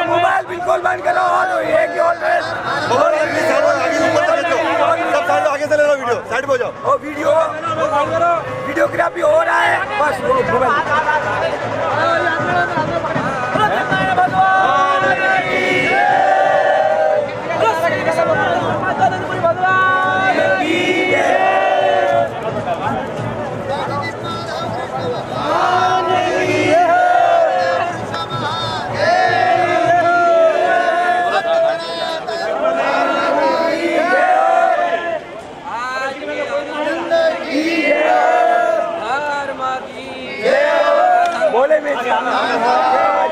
Mobile बिल्कुल बंद करो और एक आगे से ले लो वीडियो साइड पे हो जाओ और वीडियोग्राफी हो रहा है बस बोले में भगवान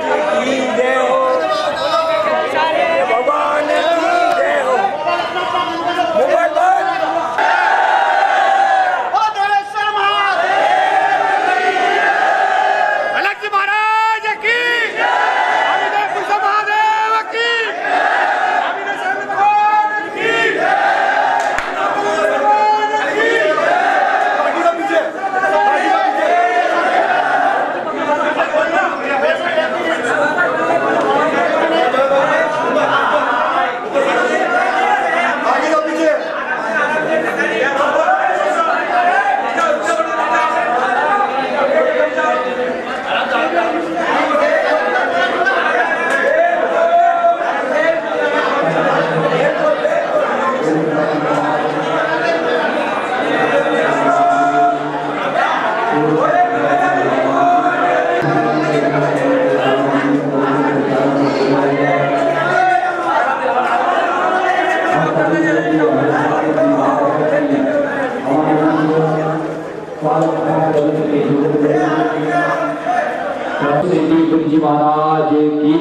जी महाराज की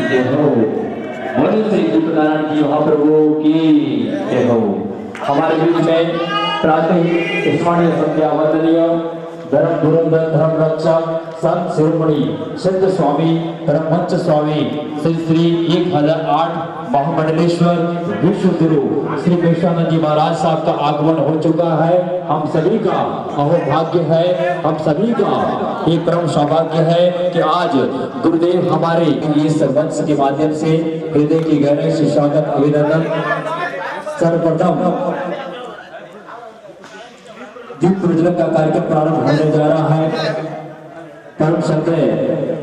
जय हो। बोले श्री दीपनारायण जी महाप्रभु की जय हो। हमारे बीच में प्रातः स्मरणीय संध्या वंदनीय धर्म धुरंधर धर्म रक्षक संत शिरोमणि सिद्ध स्वामी धर्मवंश स्वामी श्री श्री 1008 महामंडलेश्वर विश्व गुरु श्री विश्वानंद जी महाराज साहब का आगमन हो चुका है। हम सभी का अहोभाग्य है, हम सभी का ये परम सौभाग्य है कि आज गुरुदेव हमारे इस वंश के माध्यम से हृदय की गहराई से स्वागत अभिनंदन। सर्वप्रथम दीप प्रज्वलन का कार्यक्रम प्रारंभ होने जा रहा है। परम संत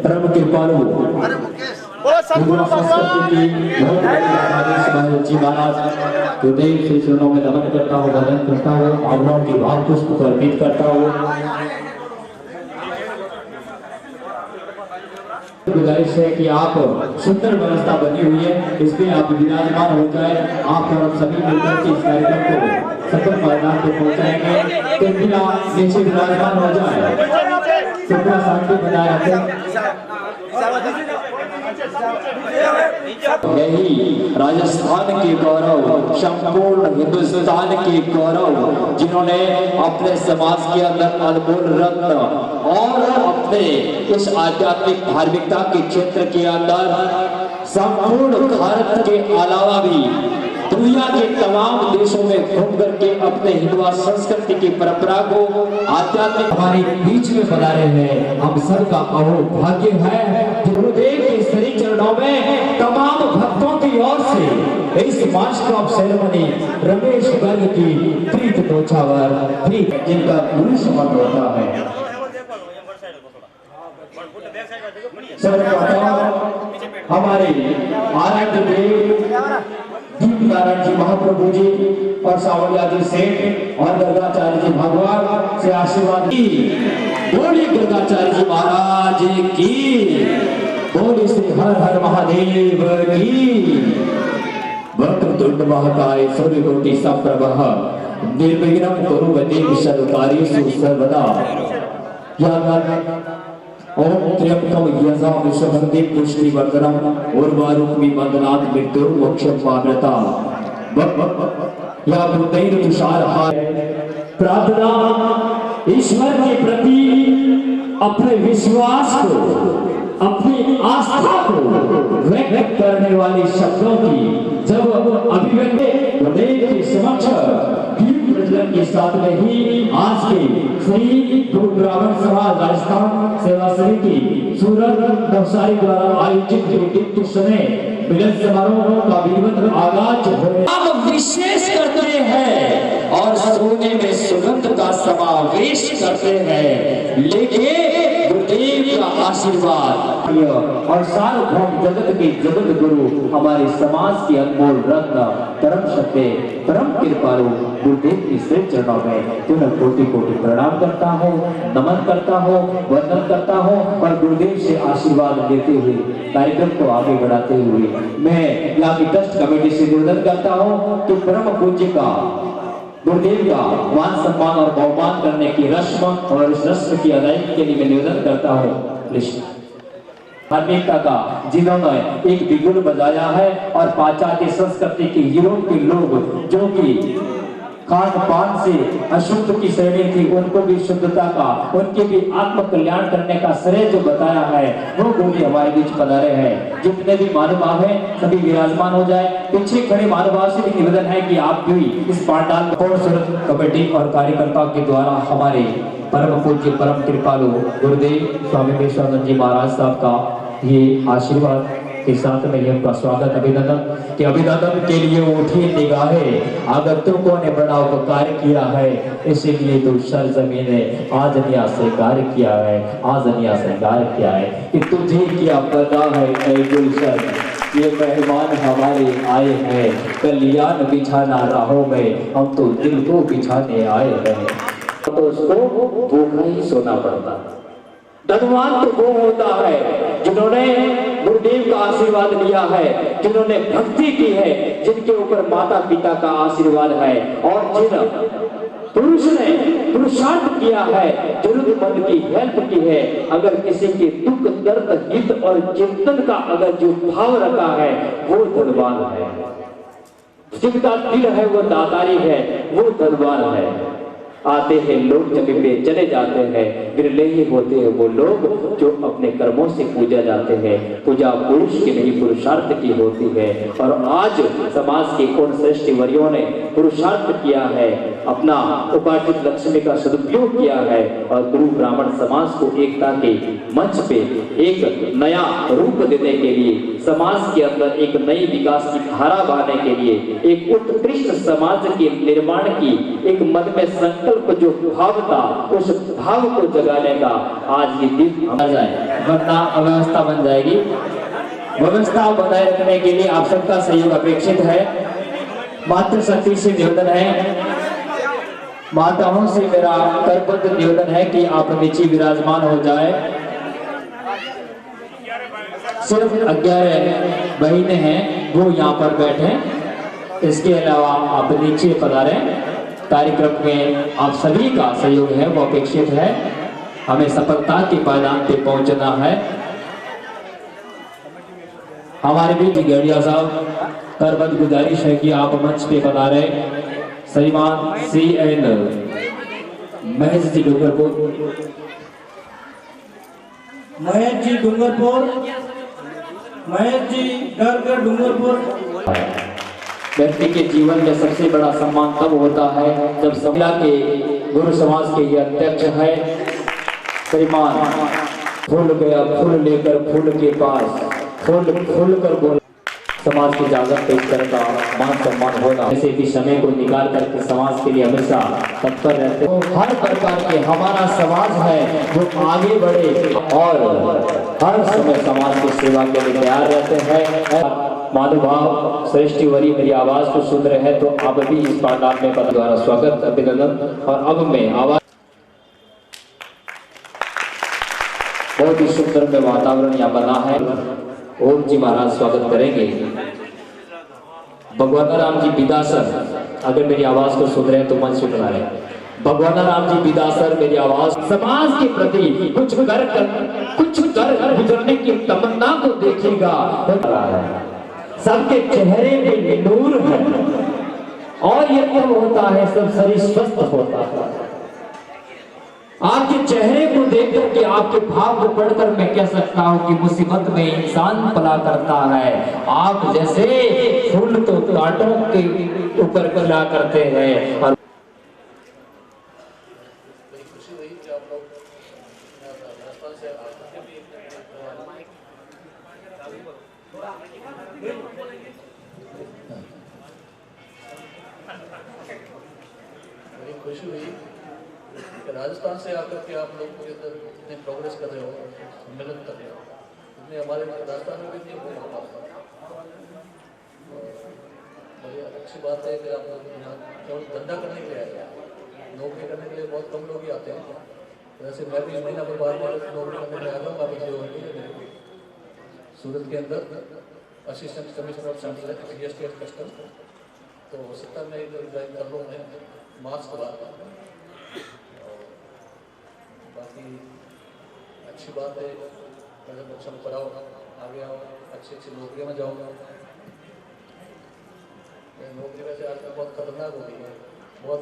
परम कृपालु जी महाराज गुरुदेव श्री चरणों में नमन करता हूँ, वंदन करता हूँ, भावनाओं की भाव पुष्प को अर्पित करता हूँ। गुजारिश है कि आप सुंदर व्यवस्था बनी हुई है, इसमें आप विराजमान हो जाए। आप और सभी मिलकर के इस कार्यक्रम को सफल परिणाम को पहुंचाएंगे। तो बिना नीचे विराजमान हो जाए, कृपया शांति बनाए रखें। यही राजस्थान के गौरव, संपूर्ण हिंदुस्तान के गौरव, जिन्होंने अपने समाज के अंदर अनमोल रत्न और अपने इस आध्यात्मिक धार्मिकता के क्षेत्र के अंदर संपूर्ण भारत के अलावा भी दुनिया के तमाम देशों में घूम करके अपने हिंदू संस्कृति की परंपरा को आध्यात्मिक हमारे बीच में बना रहे हैं। हम सबका अहोभाग्य है। गुरुदेव के श्री चरणों में तमाम भक्तों की ओर से इस master of ceremony Ramesh Garg की प्रीत नौछावर जिनका पूरी समर्थ होता है। हमारे आराध्य देव दीपनारायण जी महाप्रभु जी और सावलिया जी सेठ और गर्गाचार्य जी भगवान से आशीर्वाद की। बोली गर्गाचार्य जी महाराज की, बोली श्री हर हर महादेव की। वक्रतुंड महाकाय सूर्यकोटि समप्रभः निर्विघ्नं कुरु देव सर्वकार्येषु सर्वदा। ओम त्र्यंबकं यजामहे सुगंधिं पुष्टिवर्धनम् उर्वारुकमिव बन्धनात् मृत्युर्मोक्षमामृता। या बुद्धैर तुषारहार प्रार्थना ईश्वर के प्रति अपने विश्वास को, अपनी आस्था को व्यक्त करने वाले शब्दों की जब अभिव्यक्ति गुरुदेव के समक्ष दीप प्रज्वलन के साथ में ही आज के श्री गुरु ब्राह्मण समाज राजस्थान सेवा समिति सूरत नवसारी द्वारा आयोजित समय मिलन समारोह का विधिवत आगाज हम विशेष करते हैं और सोने में सुगंध का समावेश करते हैं, लेके गुरुदेव का आशीर्वाद और सार्वभौम जगत के जगत गुरु हमारे समाज के अनमोल रत्न परम सत्य परम कृपालु गुरुदेव की श्री चरणों में पुनः कोटि कोटि प्रणाम करता हूँ, नमन करता हूँ, वंदन करता हूँ और गुरुदेव से आशीर्वाद लेते हुए कार्यक्रम को आगे बढ़ाते हुए मैं यहाँ की ट्रस्ट कमेटी से निवेदन करता हूँ कि परम पूज्य का गुरुदेव का मान सम्मान और बहुमान करने की रस्म और इस रस्म की अदायगी के लिए मैं निवेदन करता हूँ धार्मिकता का जिन्होंने एक बिगुल बजाया है और पाश्चात्य संस्कृति के यूरोप के लोग जो कि खान पान से अशुद्ध की श्रेणी थी उनको भी शुद्धता का उनके भी आत्म कल्याण करने का श्रेय जो बताया है वो गुरु हमारे बीच पधारे हैं। जितने भी महानुभाव हैं सभी विराजमान हो जाए। पीछे खड़े महानुभाव से भी निवेदन है कि आप भी इस पांडाल सूरत कमेटी और कार्यकर्ताओं के द्वारा हमारे परम पूज्य परम कृपालु गुरुदेव स्वामी विवेकानंद जी महाराज साहब का ये आशीर्वाद के साथ में ये उनका स्वागत अभिनंदन कि अभिनंदन के लिए उठी निगाहें आगंतुकों ने बड़ा उपकार किया है, इसीलिए तो सरजमीन ने आजनिया श्रृंगार किया है, आजनिया श्रृंगार किया है कि तुझे क्या पता है ऐ गुलशन ये मेहमान हमारे आए हैं कल्याण बिछाना राहों में, हम तो दिल को बिछाने आए हैं। तो उसको भूखा ही सोना पड़ता। धनवान तो वो होता है जिन्होंने गुरुदेव का आशीर्वाद लिया है, जिन्होंने भक्ति की है, जिनके ऊपर माता पिता का आशीर्वाद है और जिन पुरुष ने पुरुषार्थ किया है, जरूरतमंद की हेल्प की है। अगर किसी के दुख दर्द हित और चिंतन का अगर जो भाव रखा है वो धनवान है, जिनका दिल है वो दातारी है, वो धनवान है। आते हैं लोग जब पे चले जाते हैं, बिरले ही होते हैं वो लोग जो अपने कर्मों से पूजा जाते हैं। पूजा पुरुष की नहीं पुरुषार्थ की होती है और आज समाज के उन श्रेष्ठ वरियों ने पुरुषार्थ किया है, अपना उपार्जित लक्ष्मी का सदुपयोग किया है और गुरु ब्राह्मण समाज को एकता के मंच पे एक नया रूप देने के लिए, समाज के अंदर एक नई विकास की धारा बहाने के लिए, एक उत्कृष्ट समाज के निर्माण की एक मन में संकल्प जो भाव था उस भाव को जगाने का आज ये दिन आ जाए, वरना अव्यवस्था बन जाएगी। व्यवस्था बनाए रखने के लिए आप सबका सहयोग अपेक्षित है। मातृशक्ति से निवेदन है, माताओं से मेरा करबद्ध निवेदन है कि आप नीचे विराजमान हो जाए। सिर्फ 11 बहनें हैं वो यहाँ पर बैठे, इसके अलावा आप नीचे पधारे। कार्यक्रम में आप सभी का सहयोग है वो अपेक्षित है, हमें सफलता के पायदान पे पहुंचना है। हमारे भी गढ़िया साहब करबद्ध गुजारिश है कि आप मंच पे पधारे। श्रीमान CN महेश जी डूंगरपुर, महेश जी डूंगरपुर, महेश जी डरकर डूंगरपुर। व्यक्ति के जीवन में सबसे बड़ा सम्मान तब होता है जब सभा के गुरु समाज के ये अध्यक्ष है श्रीमान फूल गया फूल लेकर फूल के पास फूल कर बोला। समाज की जागरण पे इस तरह का मान सम्मान होना, ऐसे भी समय को निकाल करके समाज के लिए हमेशा तत्पर रहते हैं। तो हर प्रकार के हमारा समाज है जो आगे बढ़े और हर समय समाज की सेवा के लिए तैयार रहते हैं। महानुभाव श्रेष्ठ वरी मेरी आवाज को सुन रहे हैं तो आप भी इस पांडाल में पद द्वारा स्वागत अभिनंदन। और अब मैं आवाज बहुत ही सुंदर में वातावरण यहाँ बना है। ओम जी महाराज स्वागत करेंगे। भगवान राम जी बिदासर अगर मेरी आवाज को सुन रहे हैं तो मन से बना रहे। भगवान राम जी बिदासर मेरी आवाज समाज के प्रति कुछ कर गुजरने की तमन्ना को देखेगा। सबके चेहरे में नूर है और ये कब होता है सब शरीर स्वस्थ होता है। आपके चेहरे को देख करके, आपके भाव को पढ़कर मैं कह सकता हूँ कि मुसीबत में इंसान पला करता है। आप जैसे फूल तो कांटों के ऊपर खिला करते हैं। और खुशी हुई कि राजस्थान से आकर के आप लोग इतने प्रोग्रेस कर रहे हो, सम्मेलन कर रहे हो, इतने हमारे राजस्थान में भी नहीं हो पाता। बड़ी अच्छी बात है कि आप लोग यहाँ केवल धंधा करने के लिए आए, नौकरी करने के लिए बहुत कम लोग ही आते हैं। वैसे मैं भी महीना भर बाद में नौकरी करने के लिए आ जाऊँगा। मेरे को सूरत के अंदर assistant commissioner of central GST and custom, तो 70 में ज्वाइन कर लूँ मैं मार्च के बाद। बाकी अच्छी बात है, पहले बच्चों को पढ़ाओ, आगे आओ, अच्छी अच्छी नौकरियों में जाऊँगा। नौकरी वैसे आजकल बहुत खतरनाक हो गई है, बहुत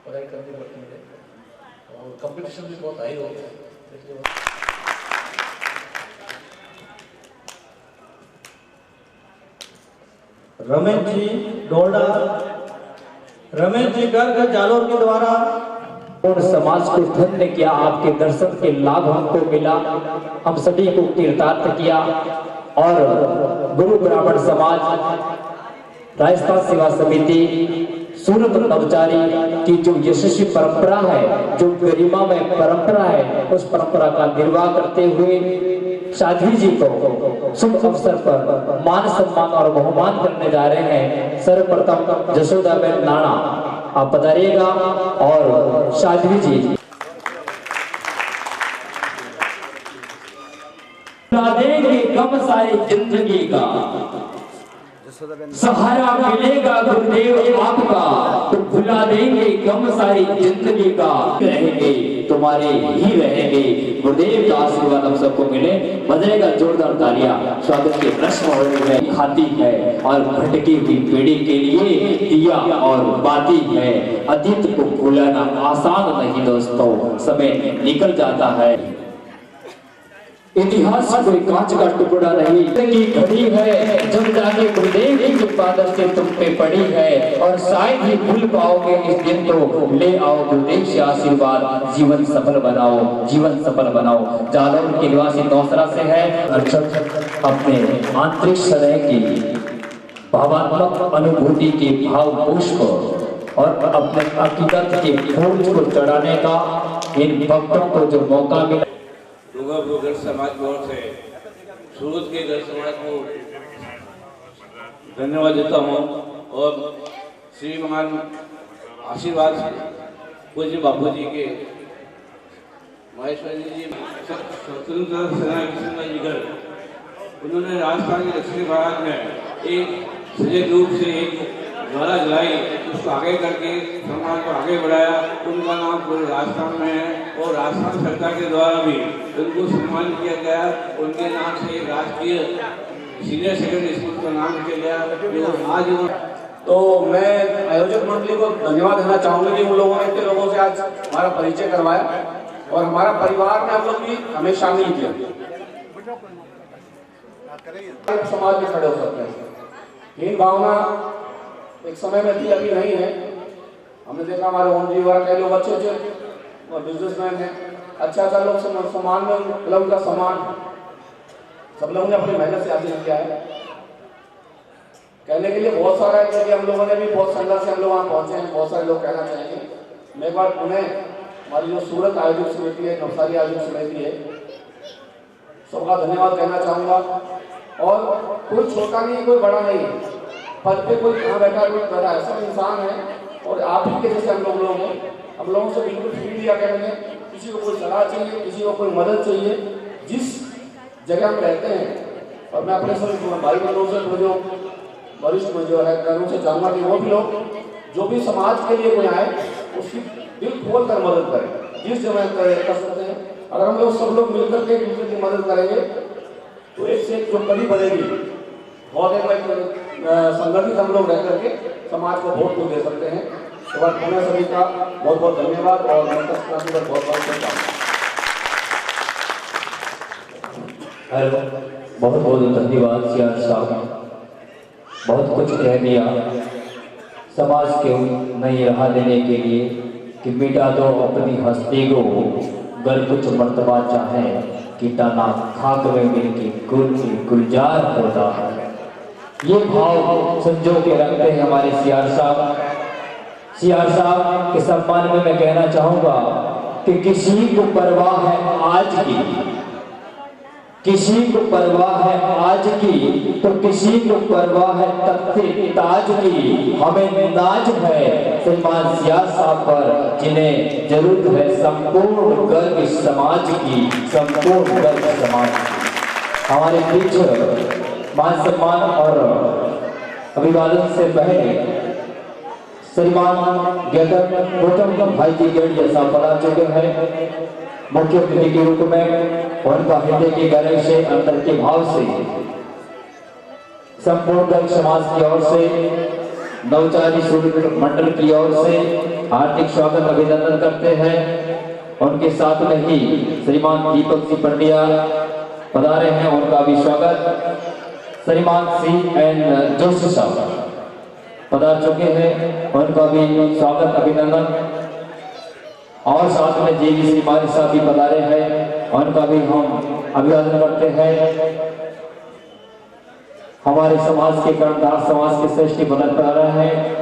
पढ़ाई करनी पड़ती है और कंपटीशन भी बहुत हाई हो गया है, इसलिए रमेश जी डोडा, रमेश जी गर्ग जालोर के द्वारा और समाज को धन्य किया। आपके दर्शन के लाभ हमको मिला, हम सभी को कीर्तार्थ किया। और गुरु ब्राह्मण समाज, राजस्थान सेवा समिति, सूरत नवचारी की जो यशस्वी परंपरा है, जो गरिमा में परंपरा है, उस परंपरा का निर्वाह करते हुए साध्वी जी को शुभ अवसर पर मान सम्मान और बहुमान करने जा रहे हैं। सर्वप्रथम जसोदाबेन नाना आप पधारिएगा और साध्वी जी देंगे कम सारी जिंदगी का सहारा मिलेगा गुरुदेव आपका, तो भुला देंगे गम सारी जिंदगी का, रहेंगे तुम्हारे ही रहेंगे। गुरुदेव का आशीर्वाद हम सबको मिले। बजाएगा जोरदार तालियां। स्वागत के प्रश्न में खाती है और भटकी हुई पीढ़ी के लिए दिया और बाती है। अतीत को भुलाना आसान नहीं दोस्तों, समय निकल जाता है। इतिहास कोई कांच का टुकड़ा नहीं की घड़ी है, जब जाके गुरुदेव की कृपा से तुम पे पड़ी है। और शायद ही भूल पाओगे इस दिन, तो ले आओ गुरुदेव से आशीर्वाद, जीवन सफल बनाओ, जीवन सफल बनाओ। जालौर के निवासी नौसरा से है अर्चक, अपने आंतरिक सदैह की भावात्मक अनुभूति के भाव पुष्प और अपने अकीदत के फूल को चढ़ाने का इन भक्तों को जो मौका मिला। डूंगरपुर गढ़ समाज की ओर से सूरत के गढ़ समाज को धन्यवाद देता हूँ और श्री महान आशीर्वाद पूज्य बापू जी के महेश्वरी जी स्वतंत्रता सेनानी जी गढ़, उन्होंने राजस्थान के दक्षिणी भारत में एक सजग रूप से एक ज्वाला जलाई, उसको आगे करके समाज को आगे बढ़ाया। उनका नाम पूरे राजस्थान में है और राजस्थान सरकार के द्वारा भी उनको सम्मान किया गया। उनके नाम से एक राजकीय सीनियर सेकेंडरी स्कूल का नाम किया गया। आज तो मैं आयोजक मंडली को धन्यवाद देना चाहूँगा कि उन लोगों ने इतने लोगों से आज हमारा परिचय करवाया और हमारा परिवार में हम लोग भी हमें शामिल किया। समाज में खड़े हो सकते हैं, हीन भावना एक समय में थी, अभी नहीं है। हमने देखा हमारे ओम जी वगैरह कई लोग अच्छे अच्छे बिजनेसमैन हैं, अच्छा लोग सम्मान में क्लब का सम्मान सब लोगों ने अपनी मेहनत से हासिल किया है। कहने के लिए बहुत सारा है, क्योंकि हम लोगों ने भी बहुत संघर्ष से हम लोग वहाँ पहुँचे हैं। बहुत सारे लोग कहना चाहेंगे। मैं एक बार पुणे हमारी जो सूरत आयोजक समिति है, नवसारी आयोजक समिति है, सबका धन्यवाद कहना चाहूँगा। और कोई छोटा नहीं, कोई बड़ा नहीं, पद पे कोई कहाँ बैठा, कोई बैठा है, सब इंसान है। और आप ही के जैसे हम लोग हैं, हम लोगों से बिल्कुल फ्री लिया करेंगे। किसी को कोई सलाह चाहिए, किसी को कोई मदद चाहिए, जिस जगह हम रहते हैं। और मैं अपने सभी भाई बहनों से, जो वरिष्ठ में जो है घरों से चाहूँगा कि वो भी लोग जो भी समाज के लिए कोई आए, उसकी दिल खोल कर मदद करें, जिस जगह कर सकते हैं। अगर हम लोग सब लोग मिलकर के दूसरे की मदद करेंगे तो एक से एक जो कड़ी बढ़ेगी। बहुत एक संगठित हम लोग रह करके समाज को वोट को दे सकते हैं। एक बार पुनः सभी का बहुत बहुत धन्यवाद और मकर संक्रांति पर बहुत बहुत शुभकामनाएं। हेलो, बहुत बहुत धन्यवाद सियार साहब, बहुत कुछ कह दिया समाज के नई राह देने के लिए कि मिटा दो अपनी हस्ती को, गर कुछ मर्तबा चाहे कि टाना खाक में मिलके गुलजार होता है। ये भाव संजो के रखते हैं हमारे सियार साहब। सियार साहब के सम्मान में मैं कहना चाहूँगा कि किसी को परवाह है आज की, किसी को परवाह है आज की तो किसी को परवाह है तख्ते ताज की। हमें नाज है सलमान सियार साहब पर, जिन्हें जरूरत है संपूर्ण गर्ग समाज की, संपूर्ण गर्ग समाज की। हमारे बीच मान सम्मान और अभिवादन से पहले श्रीमान गौतम भाई जी गेड़िया साहब पढ़ा चुके हैं मुख्य अतिथि के रूप में। उनका हृदय की गहराई से, अंतर के भाव से संपूर्ण गर्ग समाज की ओर से, नवचारी सूर्य मंडल की ओर से हार्दिक स्वागत अभिनंदन करते हैं। उनके साथ में ही श्रीमान दीपक सिंह पंडिया पधारे हैं, उनका भी स्वागत। श्रीमान C.N. जोशी साहब पधार चुके हैं, उनका भी स्वागत अभिनंदन। और साथ में JV श्री मारी साहब भी पधारे हैं, उनका भी हम अभिवादन करते हैं। हमारे समाज के कर्णधार, समाज के श्रेष्ठ बता रहे हैं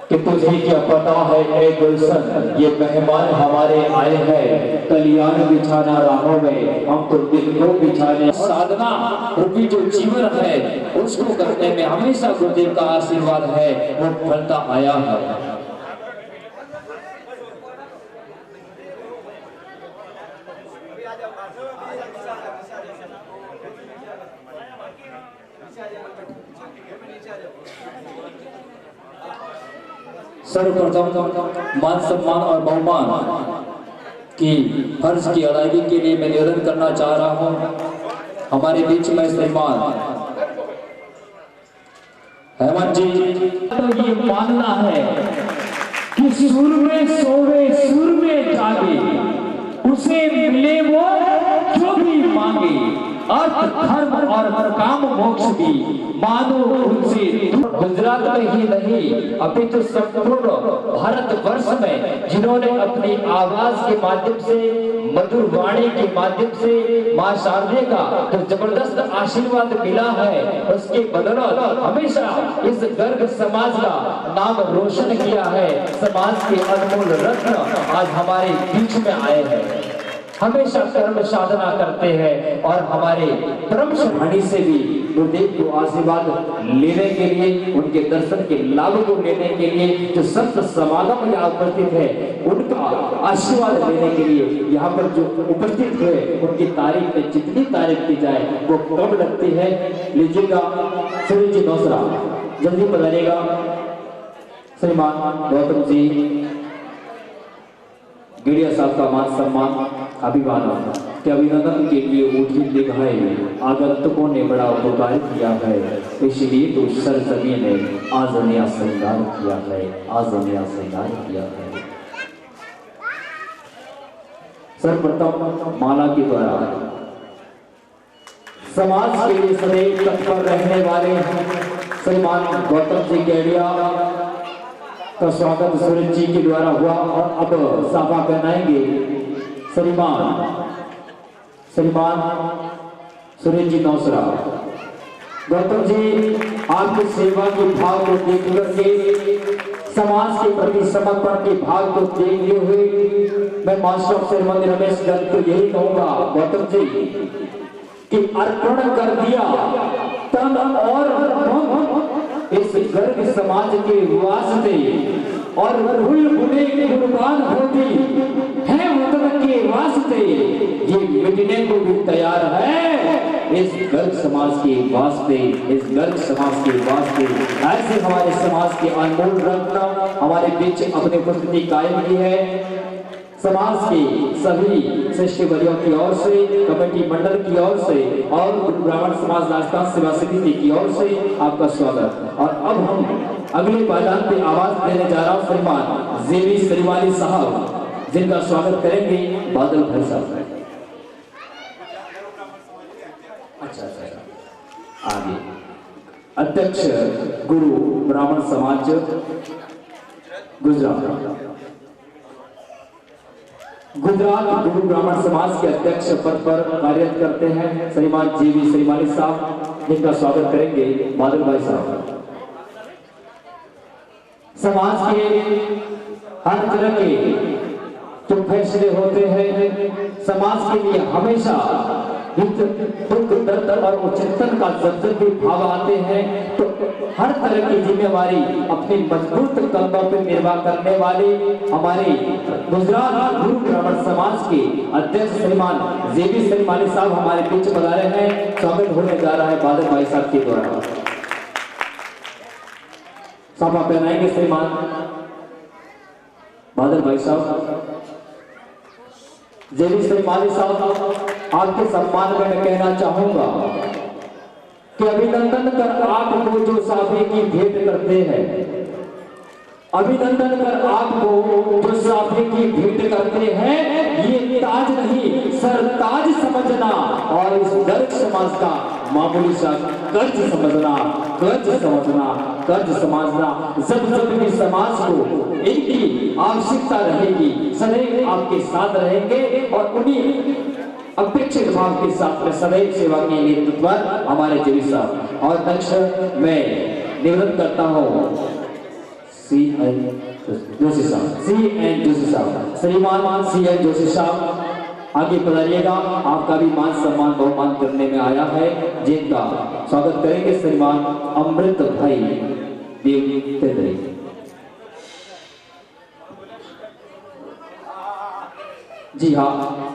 कि तुझे क्या पता है ए गुलशन, ये मेहमान हमारे आए हैं कल्याण बिछाना राहों में, हम तो दिल को बिछाने। साधना रूपी जो जीवन है उसको करने में हमेशा गुरुदेव का आशीर्वाद है, वो फलता आया है। सर्वप्रथम मान सम्मान और बहुमान की फर्ज की अदायगी के लिए मैं निवेदन करना चाह रहा हूं। हमारे बीच में श्रीमान हेमंत जी, तो ये मानना है कि सुर में सोवे सुर में जागे, उसे मिले वो जो भी मांगे, अर्थ धर्म और काम मोक्ष भी मानो उनसे। गुजरात में ही नहीं अपितु संपूर्ण भारत वर्ष में जिन्होंने अपनी आवाज के माध्यम से, मधुर वाणी के माध्यम से मां शारदे का जो जबरदस्त आशीर्वाद मिला है, उसके बदौलत हमेशा इस गर्ग समाज का नाम रोशन किया है। समाज के अनमोल रत्न आज हमारे बीच में आए हैं, हमेशा कर्म साधना करते हैं और हमारे परम श्रमणी से भी गुरुदेव को आशीर्वाद लेने के लिए, उनके दर्शन के लाभ को लेने के लिए जो संत समागम यहाँ उपस्थित है, उनका आशीर्वाद लेने के लिए यहाँ पर जो उपस्थित हुए, उनकी तारीफ में जितनी तारीफ की जाए वो कम लगती है। लीजिएगा सूर्य जी नौसरा, जल्दी पधारिएगा। श्रीमान गौतम जी गिरिया साहब का मान सम्मान अभिवादन के अभिनंदन के लिए उठी दिखाए आगंतुकों ने बड़ा उपकार किया है, इसलिए तो सरसबी ने आज नया श्रृंगार किया है, आज नया श्रृंगार किया है। सर्वप्रथम माला के द्वारा समाज के लिए सदैव तत्पर रहने वाले श्रीमान गौतम जी गेड़िया का स्वागत सूरज जी के द्वारा हुआ और अब साफा पहनाएंगे श्रीमान सूरज जी नौसरा। गौतम जी आपकी सेवा के भाव को देख करके, समाज के प्रति समर्पण के भाव को देखते हुए मैं master of ceremony Ramesh Garg को यही कहूंगा, गौतम जी कि अर्पण कर दिया तन और इस गर्ग समाज के वास्ते और भूल भुले कुर्बान होती है वतन के वास्ते, ये मिटने को भी तैयार है इस गर्ग समाज के वास्ते, इस गर्ग समाज के वास्ते। ऐसे हमारे समाज के अनमोल रत्न हमारे बीच अपनी उपस्थिति कायम की है। समाज के सभी श्रेष्ठ वरियों की ओर से, कमेटी मंडल की ओर से और ब्राह्मण समाज राजस्थान सेवा समिति की ओर से आपका स्वागत। और अब हम अगले पायदान पे आवाज देने जा रहा हूँ श्रीमान जेवी श्रीवाली साहब, जिनका स्वागत करेंगे बादल भाई साहब। अच्छा आगे अध्यक्ष गुरु ब्राह्मण समाज गुजरात गुरु ब्राह्मण समाज के अध्यक्ष पद पर कार्यरत करते हैं श्रीमान जीवी श्रीमाली साहब, जिनका स्वागत करेंगे बादल भाई साहब। समाज के हर तरह के जो फैसले होते हैं, समाज के लिए हमेशा दुख दर्द और चिंतन का जब भी भाव आते हैं, तो हर तरह की जिम्मेवारी अपने मजबूत कदमों पर निर्वाह करने वाले हमारे गुजरात गुरु ब्राह्मण समाज के अध्यक्ष श्रीमान जेवी श्रीमाली साहब हमारे बीच पधारे हैं। स्वागत होने जा रहा है बादल भाई साहब के द्वारा। साफा पहनाएंगे श्रीमान बादल भाई साहब। जेवी श्रीमाली साहब, आपके सम्मान में मैं कहना चाहूंगा कि अभिनंदन कर आपको जो साफे की भेंट करते हैं, अभिनंदन कर आपको जो साफे की भेंट करते हैं, ये ताज नहीं सरताज समझना और इस गर्ग समाज का मामूली सा कर्ज समझना, कर्ज समझना। जब भी समाज को इनकी आवश्यकता रहेगी, सदैव आपके साथ रहेंगे और उन्हीं अपेक्षित भाव के साथ में सदैव सेवा के नेतृत्व हमारे जेवी साहब। और दक्षिण में निवेदन करता हूँ CN जोशी साहब, श्रीमान CN जोशी साहब आगे पधारिएगा। आपका भी मान सम्मान बहुमान करने में आया है, जिनका स्वागत करेंगे श्रीमान अमृत भाई देव तेंदुरी। जी हाँ,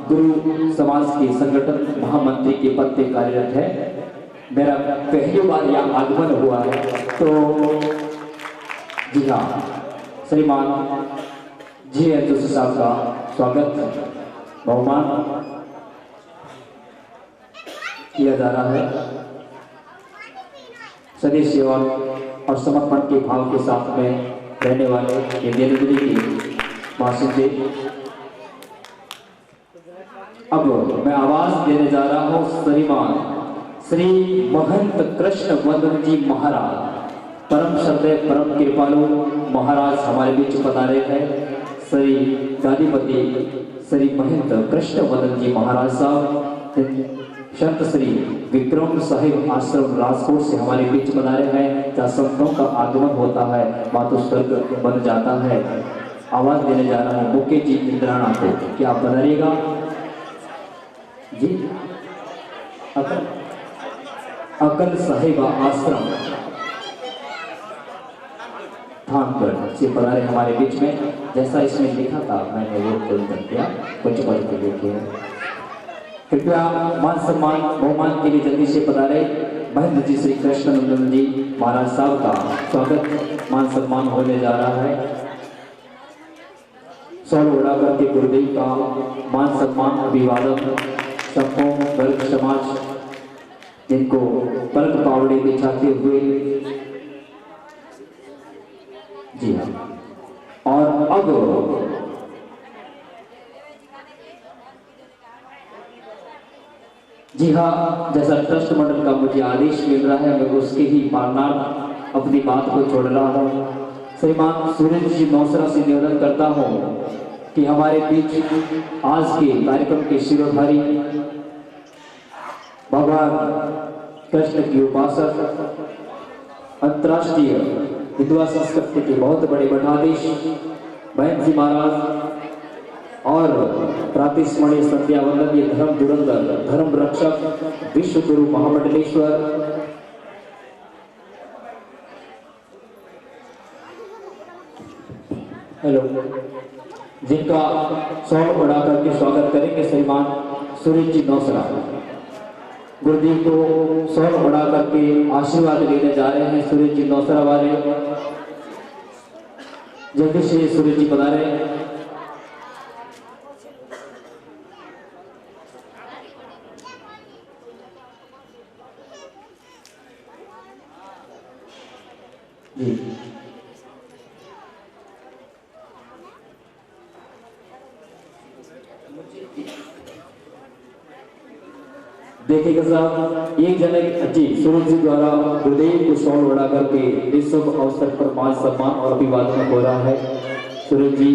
गुरु समाज के संगठन महामंत्री के पद पे कार्यरत है। मेरा पहली बार यह आगमन हुआ है, तो जी हाँ, श्रीमान GN जोशी साहब का स्वागत बहुमान किया जा रहा है। सदैव सेवा और समर्पण के भाव के साथ में रहने वाले ये देवगिरी के बासिंदे। अब मैं आवाज देने जा रहा हूँ श्रीमान श्री महंत कृष्ण वंदन जी महाराज, परम श्रद्धेय परम कृपालु महाराज हमारे बीच पधारे हैं। श्री गादीपति श्री महंत कृष्ण वंदन जी महाराज साहब संत श्री विक्रम साहिब आश्रम राजकोट से हमारे बीच पधारे हैं। जहाँ संतों का आगमन होता है, मातु स्वर्ग बन जाता है। आवाज देने जा रहा हूँ मुके जी इंद्राणा को, क्या आप पधारिएगा जी। अकल साहिबा आश्रम थानपुर से पधारे हमारे बीच में। जैसा इसमें लिखा था मैंने वो कर दिया, कुछ पल के लिए। कृपया मान सम्मान बहुमान के लिए जल्दी से पधारे महेंद्र जी श्री कृष्ण नंदन जी महाराज साहब का स्वागत मान सम्मान होने जा रहा है। सौर उड़ाकर के गुरुदेव का मान सम्मान अभिवादन संपूर्ण वर्ग समाज, जिनको पलक पावड़े बिछाते हुए जी हाँ। और अब जी हाँ, जैसा ट्रस्ट मंडल का मुझे आदेश मिल रहा है, मैं उसके ही पारनार अपनी बात को छोड़ रहा हूँ। श्रीमान सूरज जी नौसरा से निवेदन करता हूँ कि हमारे बीच आज के कार्यक्रम के शिरोधारी भगवान कृष्ण की उपासक, अंतर्राष्ट्रीय हिंदुआ संस्कृति के बहुत बड़े मठाधीश महंत जी महाराज और प्रातिस्मरणीय संध्या वंदनीय धर्म धुरंधर धर्म रक्षक विश्व गुरु महामंडलेश्वर हेलो, जिनका सौर उड़ाकर के स्वागत करेंगे श्रीमान सूरज जी नौसरा। गुरुदेव को सौर उड़ा करके आशीर्वाद लेने जा रहे हैं सूरज जी नौसरा वाले। जल्दी से सूरज जी पधारे। जी देखिएगा साहब, एक जने जी सूरज जी द्वारा गुरुदेव को शॉल उड़ा करके इस शुभ अवसर पर मान सम्मान और अभिवादन हो रहा है। सूरज जी,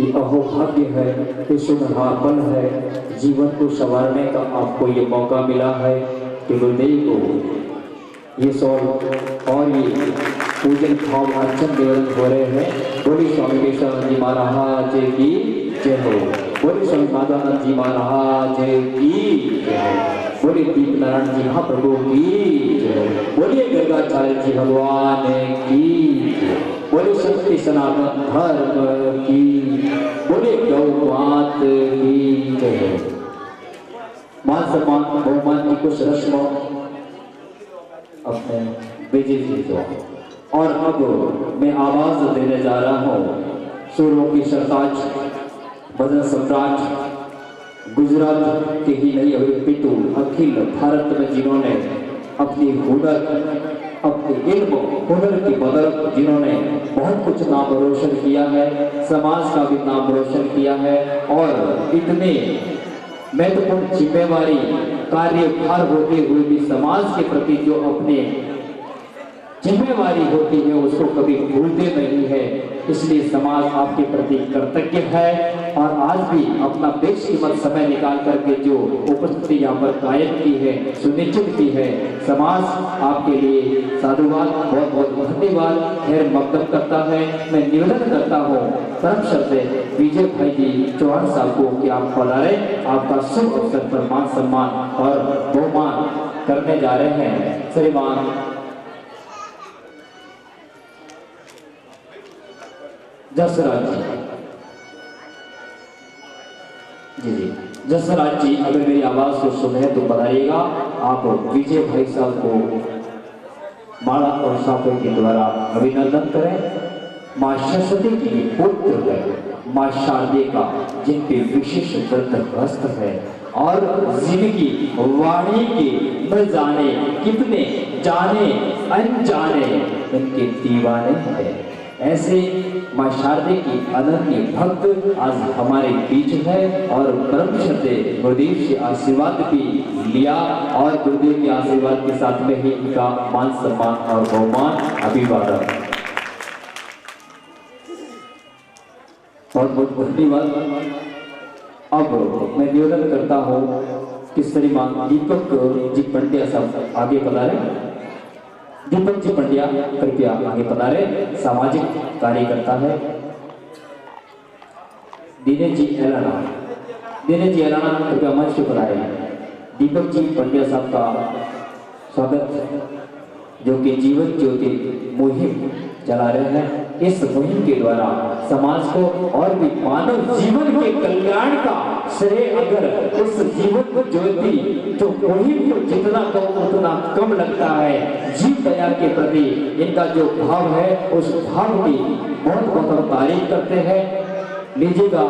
ये अहोभाग्य है, ये शुभ पल है, जीवन को संवारने का आपको ये मौका मिला है कि गुरुदेव को ये शॉल और ये पूजन भाव अर्चन निवेदन हो रहे हैं। बोली स्वामी केशवानंद जी महाराज की जय हो, बोली स्वामी माधवानंद जी महाराज की जय हो, बोलिए दीप नारायण जी महाप्रभु की जय, बोलिए गर्गाचार्य जी भगवान की, बोलिए शक्ति सनातन धर्म की, बोलिए गौ मात की जय। मान सम्मान बहुमान की कुछ रस्म अपने विजय जी को। और अब मैं आवाज देने जा रहा हूँ सुरों की सरताज, भजन सम्राट, गुजरात के ही नहीं अपितु अखिल भारत में जिन्होंने अपनी हुनर, अपने इल्म हुनर की बदौलत जिन्होंने बहुत कुछ नाम रोशन किया है, समाज का भी नाम रोशन किया है और इतने महत्वपूर्ण जिम्मेवारी कार्यभार होते हुए भी समाज के प्रति जो अपने जिम्मेवारी होती है उसको कभी भूलते नहीं है। इसलिए समाज आपके प्रति कृतज्ञ है और आज भी अपना बेशकीमत समय निकाल करके जो उपस्थिति यहाँ पर कायम की है, सुनिश्चित की है, समाज आपके लिए साधुवाद, बहुत बहुत धन्यवाद, खैर मकदम करता है। मैं निवेदन करता हूँ परम श्रद्धेय विजय भाई जी चौहान साहब को कि आप पधारे, आपका शुभ अवसर पर मान सम्मान और बहुमान करने जा रहे हैं। श्रीमान जसराज जी, जसराज जी अगर मेरी आवाज को सुने तो बताइएगा। आप विजय भाई साहब को माला और साफे के द्वारा अभिनंदन करें। माँ सरस्वती की पुत्र है, माँ शारदे का जिन पे विशेष व्रत हस्त है और जिनकी वाणी के न जाने कितने जाने अनजाने इनके दीवाने हैं। ऐसे माँ शारदे की अनन्य भक्त आज हमारे बीच है और परम श्रद्धेय गुरुदेव से आशीर्वाद भी लिया और गुरुदेव के आशीर्वाद के साथ में ही इनका मान सम्मान और बहुमान अभिवादन। बहुत बहुत धन्यवाद। अब मैं निवेदन करता हूँ कि श्रीमान दीपक जी पंड्या साहब आगे पधारे। दीपक जी पंड्या कृपया आगे पधारे, सामाजिक कार्यकर्ता है। दिनेश जी एलाना, दिनेश जी एलाना कृपया मंच पे पधारे। दीपक जी पंड्या साहब का स्वागत, जो कि जीवन ज्योति मुहिम चला रहे हैं। इस मुहिम के द्वारा समाज को और भी मानव जीवन के कल्याण का श्रेय अगर उस जीवन ज्योति जो मुहिम को जितना कम उतना कम लगता है, जीव दया के प्रति इनका जो भाव है उस भाव की बहुत बहुत तारीफ करते हैं। लीजिएगा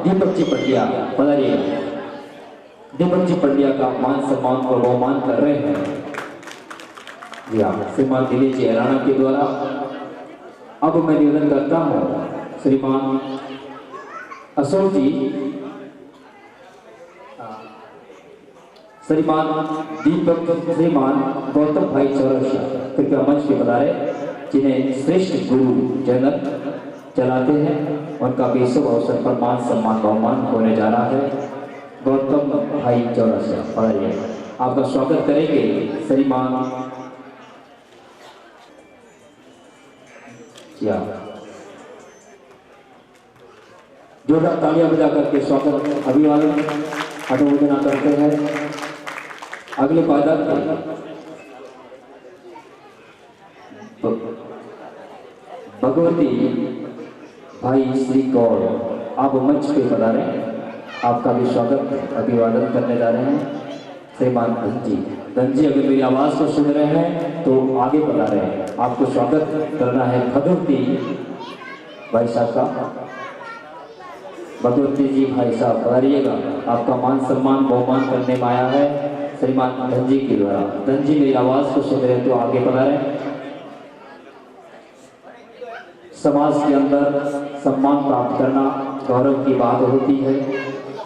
दीपक जी पंड्या पधारिएगा। दीपक जी पंड्या का मान सम्मान और बहुमान कर रहे हैं जी हाँ श्रीमान दिनेश जी एलाना के द्वारा। अब मैं निवेदन करता हूँ श्रीमान अशोक जी, श्रीमान दीपक, श्रीमान गौतम भाई चौरसिया कृपया मंच पे पधारे, जिन्हें श्रेष्ठ गुरु जनक चलाते हैं। उनका बेशुभ अवसर पर मान सम्मान बहुमान होने जा रहा है। गौतम भाई चौरसिया पधारिए, आपका स्वागत करेंगे श्रीमान जोरदार तालियां बजा करके स्वागत अभिवादन अनुमोदना करते हैं। अगले पायदान भगवती भाई श्री कौर आप मंच पे पधारे, आपका भी स्वागत अभिवादन करने जा रहे हैं। श्रीमान धन जी अगर मेरी आवाज को सुन रहे हैं तो आगे बढ़ा रहे हैं, आपको स्वागत करना है भगवती भाई साहब का। भगवती जी भाई साहब पधारिएगा, आपका मान सम्मान बहुमान करने में आया है श्रीमान धन जी के द्वारा। धन जी मेरी आवाज को सुन रहे हैं तो आगे बढ़ा रहे हैं। समाज के अंदर सम्मान प्राप्त करना गौरव की बात होती है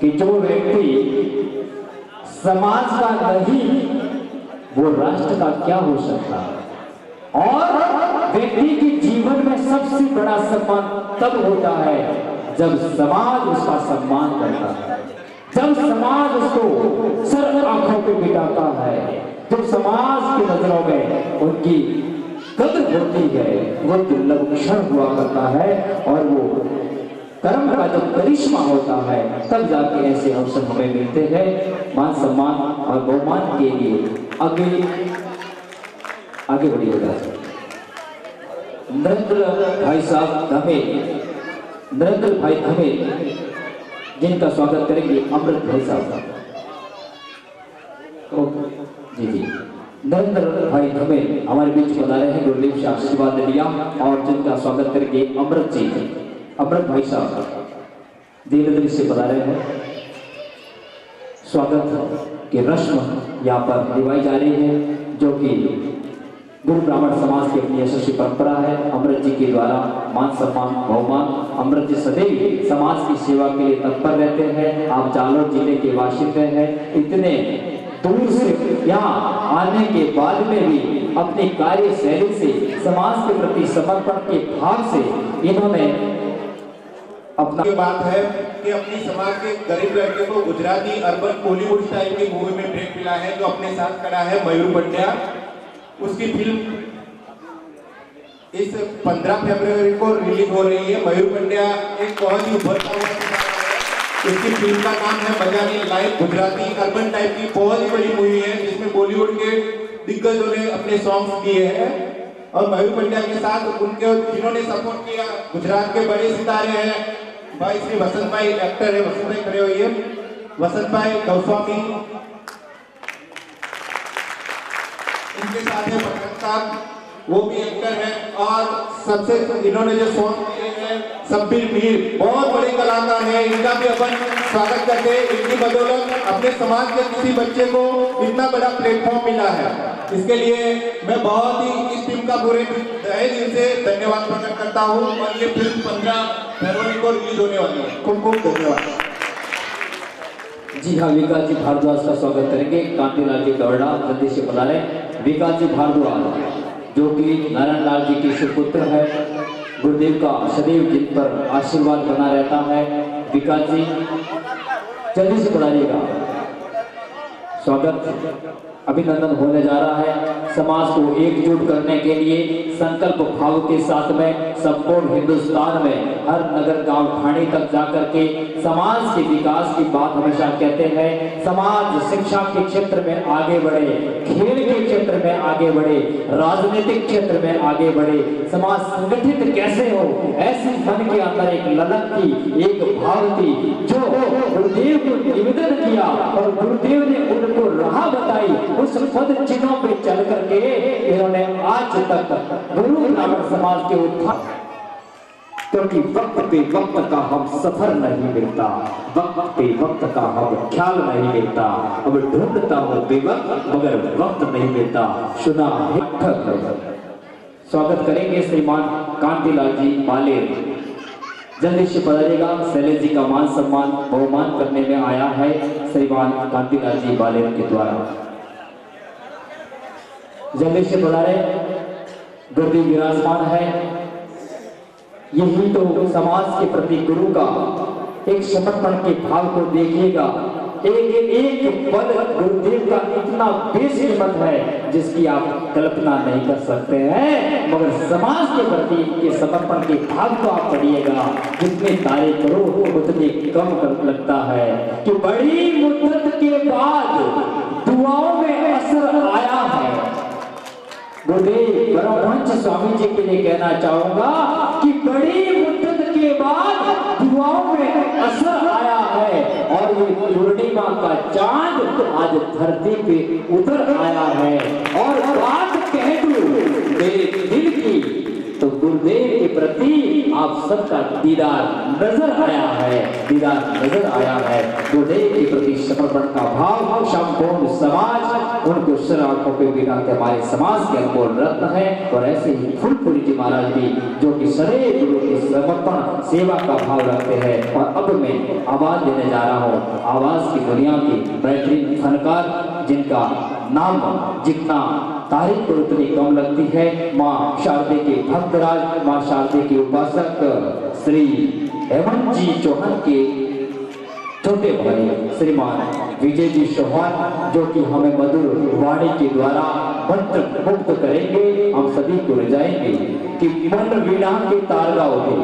कि जो व्यक्ति समाज का नहीं वो राष्ट्र का क्या हो सकता है। और व्यक्ति के जीवन में सबसे बड़ा सम्मान तब होता है जब समाज उसका सम्मान करता है, जब समाज उसको सर आंखों पे बिठाता है, तो समाज की नजरों में उनकी कदर होती है, वो दुर्लभ क्षण हुआ करता है और वो कर्म का जो करिश्मा होता है तब जाके ऐसे अवसर हमें मिलते हैं। मान सम्मान और बहुमान के लिए आगे बढ़िएगा। नरेंद्र भाई साहब धमे, नरेंद्र भाई धमे जिनका स्वागत करेंगे अमृत भाई साहब। जी जी, नरेंद्र भाई धमे हमारे बीच पधारे हैं, गुरुदेव से आशीर्वाद लिया और जिनका स्वागत करेंगे अमृत जी, अमृत भाई साहब धीरे से पधारे हैं। स्वागत की रस्म यहाँ पर निभाई जा रही है जो कि गुरु ब्राह्मण समाज की अपनी यशस्वी परंपरा है। अमृत जी के द्वारा मान सम्मान बहुमान। अमृत जी सदैव समाज की सेवा के लिए तत्पर रहते हैं। आप जालोर जिले के बाशिंदे हैं, इतने दूर से यहाँ आने के बाद में भी अपनी कार्य शैली से समाज के प्रति समर्पण के भाव से इन्होंने अपना बात है कि अपनी समाज के गरीब लड़के को गुजराती अर्बन बॉलीवुड स्टाइल की मूवी में ब्रेक मिला है। जो अपने साथ खड़ा है मयूर पंड्या, उसकी फिल्म इस 15 फरवरी को रिलीज हो रही है। मयूर पंड्या एक बहुत ही उभरता हुआ इसकी फिल्म का नाम है मजानी लाइफ। गुजराती अर्बन टाइप की बहुत ही बड़ी मूवी है जिसमें बॉलीवुड के दिग्गजों ने अपने सॉन्ग्स दिए हैं और मयूर पंड्या के साथ उनके जिन्होंने सपोर्ट किया गुजरात के बड़े सितारे हैं भाई श्री वसंत भाई, एक्टर है वसंत भाई खड़े हुए, वसंत भाई गोस्वामी, इनके साथ है पत्रकार, वो भी एक्टर है। और सबसे इन्होंने जो सॉन्ग दिए हैं सब्बीर मीर, बहुत बड़े कलाकार हैं, इनका भी अपन स्वागत करते हैं। इनकी बदौलत अपने समाज के किसी बच्चे को इतना बड़ा प्लेटफॉर्म मिला है, इसके लिए मैं बहुत ही इस टीम का पूरे तहे दिल से धन्यवाद प्रकट करता हूँ। और ये फिल्म 15 फरवरी को रिलीज होने वाली है। खूब खूब धन्यवाद। जी हाँ, विकास जी भारद्वाज का स्वागत करेंगे। कांतिलाल जी दौड़ा जल्दी से पधारे। विकास जी भारद्वाज जो कि नारायण लाल जी के सुपुत्र है, गुरुदेव का सदैव जिन पर आशीर्वाद बना रहता है। विकास जी जल्दी से पधारिएगा। स्वागत अभिनंदन होने जा रहा है। समाज को एकजुट करने के लिए संकल्प भाव के साथ में संपूर्ण हिंदुस्तान में हर नगर गांव ठाणे तक जाकर के समाज के विकास की बात हमेशा कहते हैं। समाज शिक्षा के क्षेत्र में आगे बढ़े, खेल के क्षेत्र में आगे बढ़े, राजनीतिक क्षेत्र में आगे बढ़े। समाज संगठित कैसे हो, ऐसी मन के अंदर एक ललक थी, एक भाव थी जो गुरुदेव को निवेदन किया और गुरुदेव ने उनको राह बताई। उस पद चिन्हों पे चल करके इन्होंने आज तक गुरु ब्राह्मण समाज के उत्थान, क्योंकि वक्त पे वक्त का हम सफर नहीं मिलता, वक्त पे वक्त का हम ख्याल नहीं मिलता। अब ढूंढता हूँ बेवक्त मगर वक्त नहीं मिलता, सुना है। स्वागत करेंगे श्रीमान कांतिलाल जी बालेर, जल्दी से पधारिएगा। शैलेश जी का मान सम्मान बहुमान करने में आया है श्रीमान कांतिलाल जी बालेर के द्वारा। जल्दी से पधारे। गुरुदेव विराजमान है। यही तो समाज के प्रति गुरु का एक समर्पण के भाव को देखिएगा। एक पद गुरुदेव का इतना बेशकीमत है जिसकी आप कल्पना नहीं कर सकते हैं, मगर समाज के प्रति ये समर्पण के भाव को आप पढ़िएगा। जितने तारे करो उतने कम लगता है कि बड़ी मुद्दत के बाद दुआओं में असर आया है। गुरुदेव परमहंस स्वामी जी के लिए कहना चाहूंगा कि बड़ी मुद्दत के बाद दुआओं में असर आया है और ये पूर्णिमा का चांद आज धरती पे उतर आया है। और बात कह दूं मेरे दिल की तो गुरुदेव के प्रति आप आप सबका दीदार नजर आया है। गुरुदेव के प्रति समर्पण का भाव संपूर्ण समाज उनको सर आंखों पे बिठाते हमारे समाज के अनमोल रत्न है। और ऐसे ही फूलपुरी जी महाराज भी जो कि सदैव गुरु की समर्पण सेवा का भाव रखते हैं। और अब मैं आवाज देने जा रहा हूँ आवाज की दुनिया की बेहतरीन फनकार जिनका नाम जितना तारीफ को उतनी कम लगती है। माँ शारदे के भक्तराज, माँ शारदे के उपासक श्री हेमंत जी चौहान के छोटे भाई श्रीमान विजय जी चौहान जो कि हमें मधुर वाणी के द्वारा मंत्र मुक्त करेंगे। हम सभी को रिझाएंगे कि मन वीणा के तार गाओगे।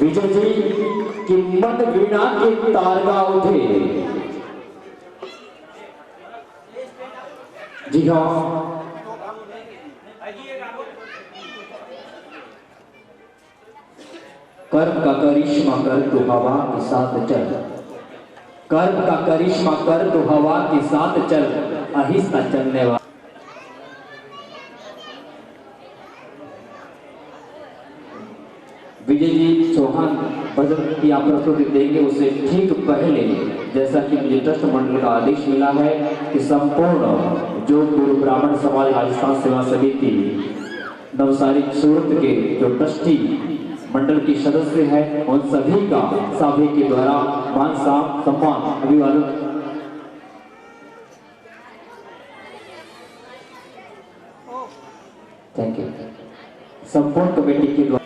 विजय जी की मन वीणा के तार गाओगे। जी हाँ, कर्म का करिश्मा कर तो हवा के साथ चल, कर्म का करिश्मा कर तो हवा के साथ चल, आहिस्ता चलने वाला। विजय जी चौहान भजन की आप प्रस्तुति देंगे उससे ठीक पहले जैसा कि मुझे ट्रस्ट मंडल का आदेश मिला है कि संपूर्ण जो गुरु ब्राह्मण समाज राजस्थान सेवा समिति नवसारी सूरत के जो ट्रस्टी मंडल के सदस्य हैं उन सभी का सभी के द्वारा मान सम्मान अभिवादन थैंक यू संपूर्ण कमेटी के द्वारा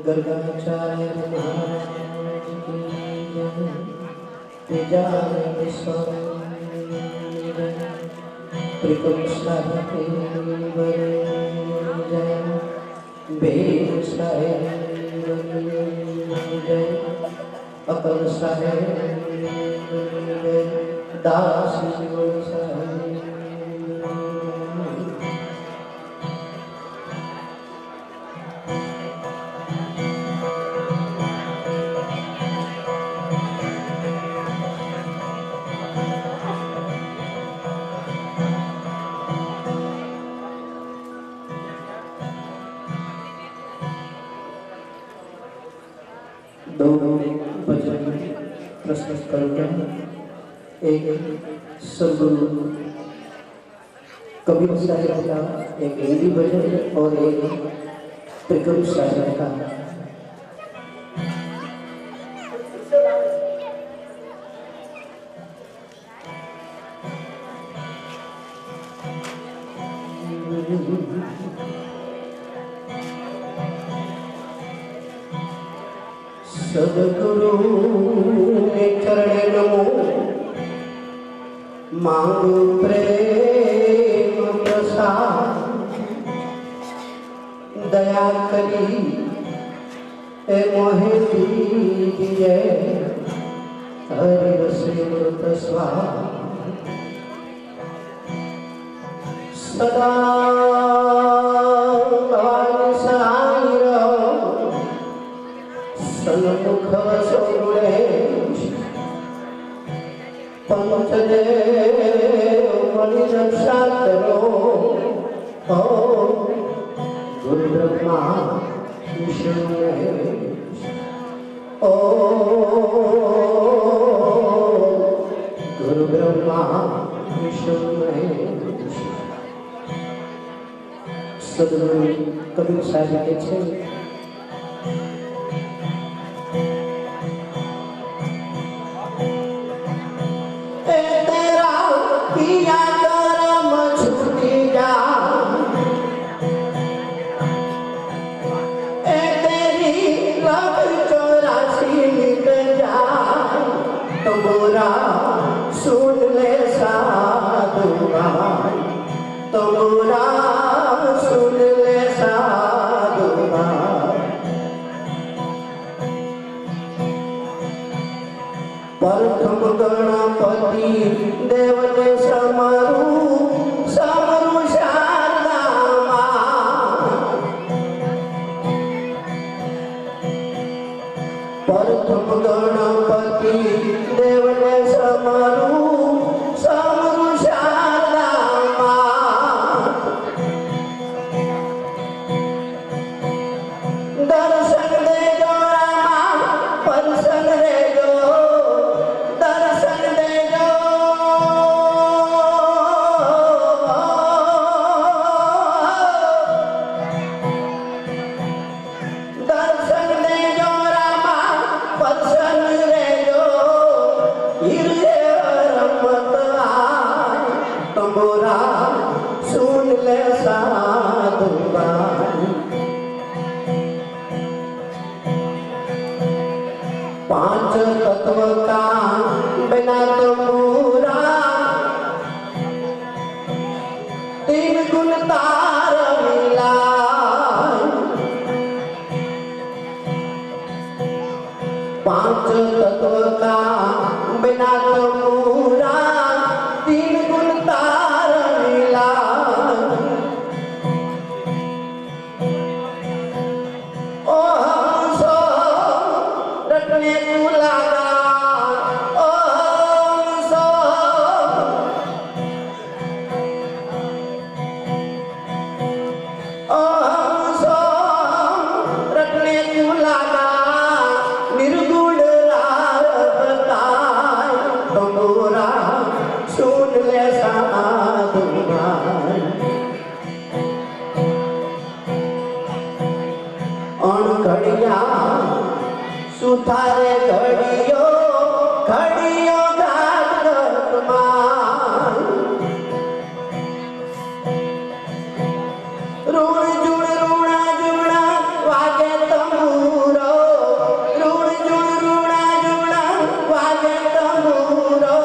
गर्गाचार्य अकल साहेब दास दो भजन प्रस्तुत करके एक सदगुरु कबीर साहब का एक हिंदी भजन और एक त्रिकम साहब का सदगुरु के चरण नमो मांगो प्रेम प्रसाद दया करी ए मोहे दीजिए हरि रस प्रसाद सदा भगवान सहाय रहो सन्मुख सोरे पंचदेव मणि रक्षा करो गुरु ब्रह्मा विष्णु गुरु ब्रह्मा विष्णु सदगुरु कबीर साहब के छे सुन ले साधुआ तोरा सुन ले साधुआ प्रथम गणपति देव ने समारू देवने समरू समरू शालामा दर्शन दे जो रामा परसन रे जो दर्शन दे जो दर्शन दे जो रामा परसन रे जो हिरे रमत आए तंबोरा सुन ले साधु बाई पांच तत्व का बिना तो पूरा तीन गुण तार मिला पांच तत्व का बिना तो पूरा तीन गुण तार मिला ओ सो रटने को लगा ओ सो ओ सो रटने को लगा निर्गुण रार बताए तंबोरा सुन ले साधु भाई अणघड़िया सुधारे घड़ियो घड़ियो घाट मार ऋण जुण ऋणा जुणा वागे तंबूरो ऋण जुण ऋणा जुणा वागे तंबूरो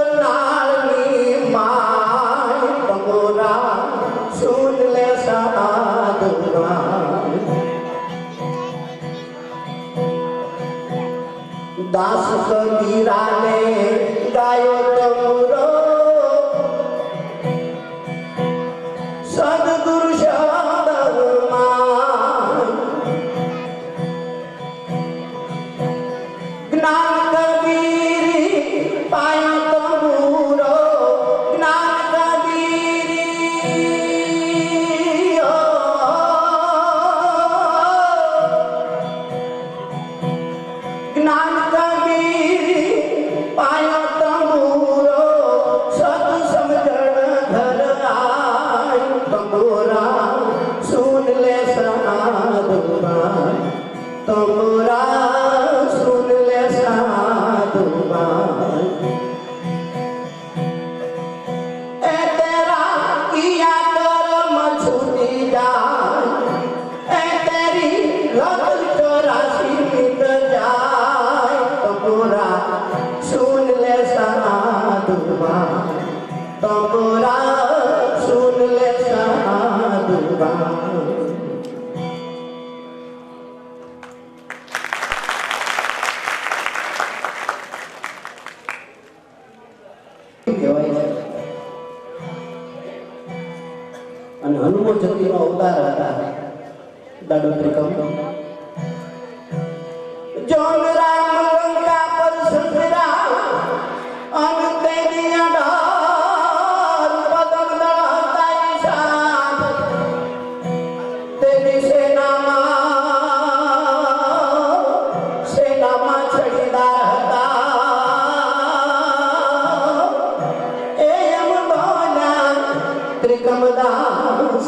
बंकनाली माय तंबोरा सुन ले साधु भाई दास कबीरा ने गायो तंबूरो सद्गुरु शब्द मान ज्ञान कबीरी पायो तंबूरो ज्ञान कबीरी ज्ञान कबीरी पायो तंबूरो सत समझण घर आय तंबोरा सुन ले साधु भाई तंबोरा सुन ले साधु भाई ए तेरा किया कर्म छूटी जाए ए तेरी लत चौरासी मिट जाए तंबोरा सुन ले साधु भाई तंबोरा सुन ले साधु भाई અને હનુમાન જયંતીનો અવતાર હતા દાદો ત્રિકમ જોન રામ લંકા પર સંતરા અન તેરી અઢાર પદમ દળતાઈ સાથ તેરી સેનામાં છડીદાર હતા એમ બોલા ત્રિકમદાસ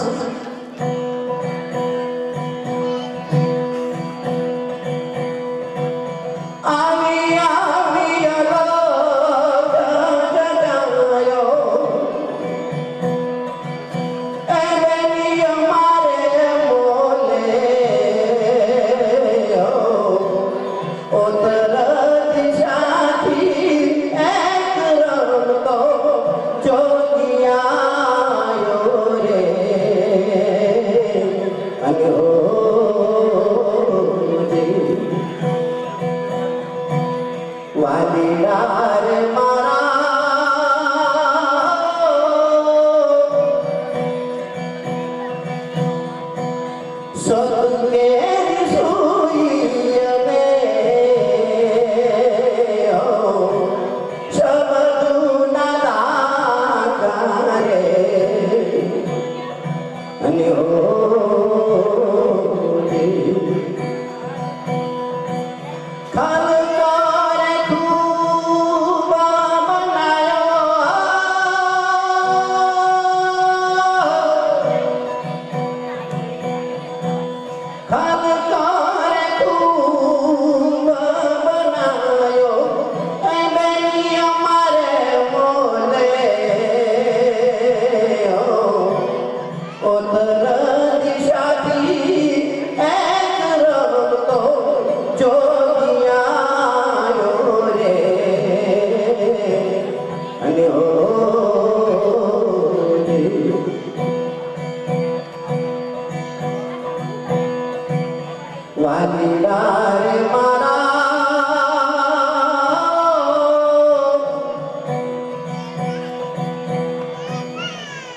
रे मारा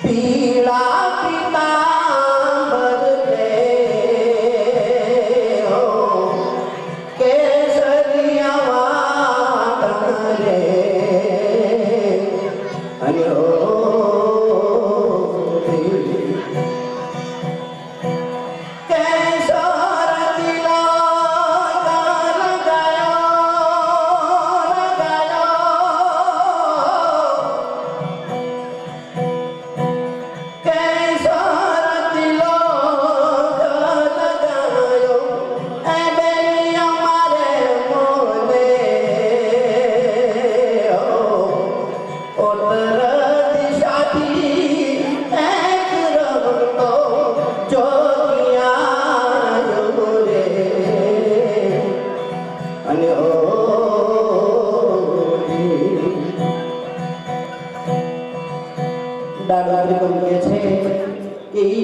पीला पीतांबर ले हो केसरिया वादन रे अरे हो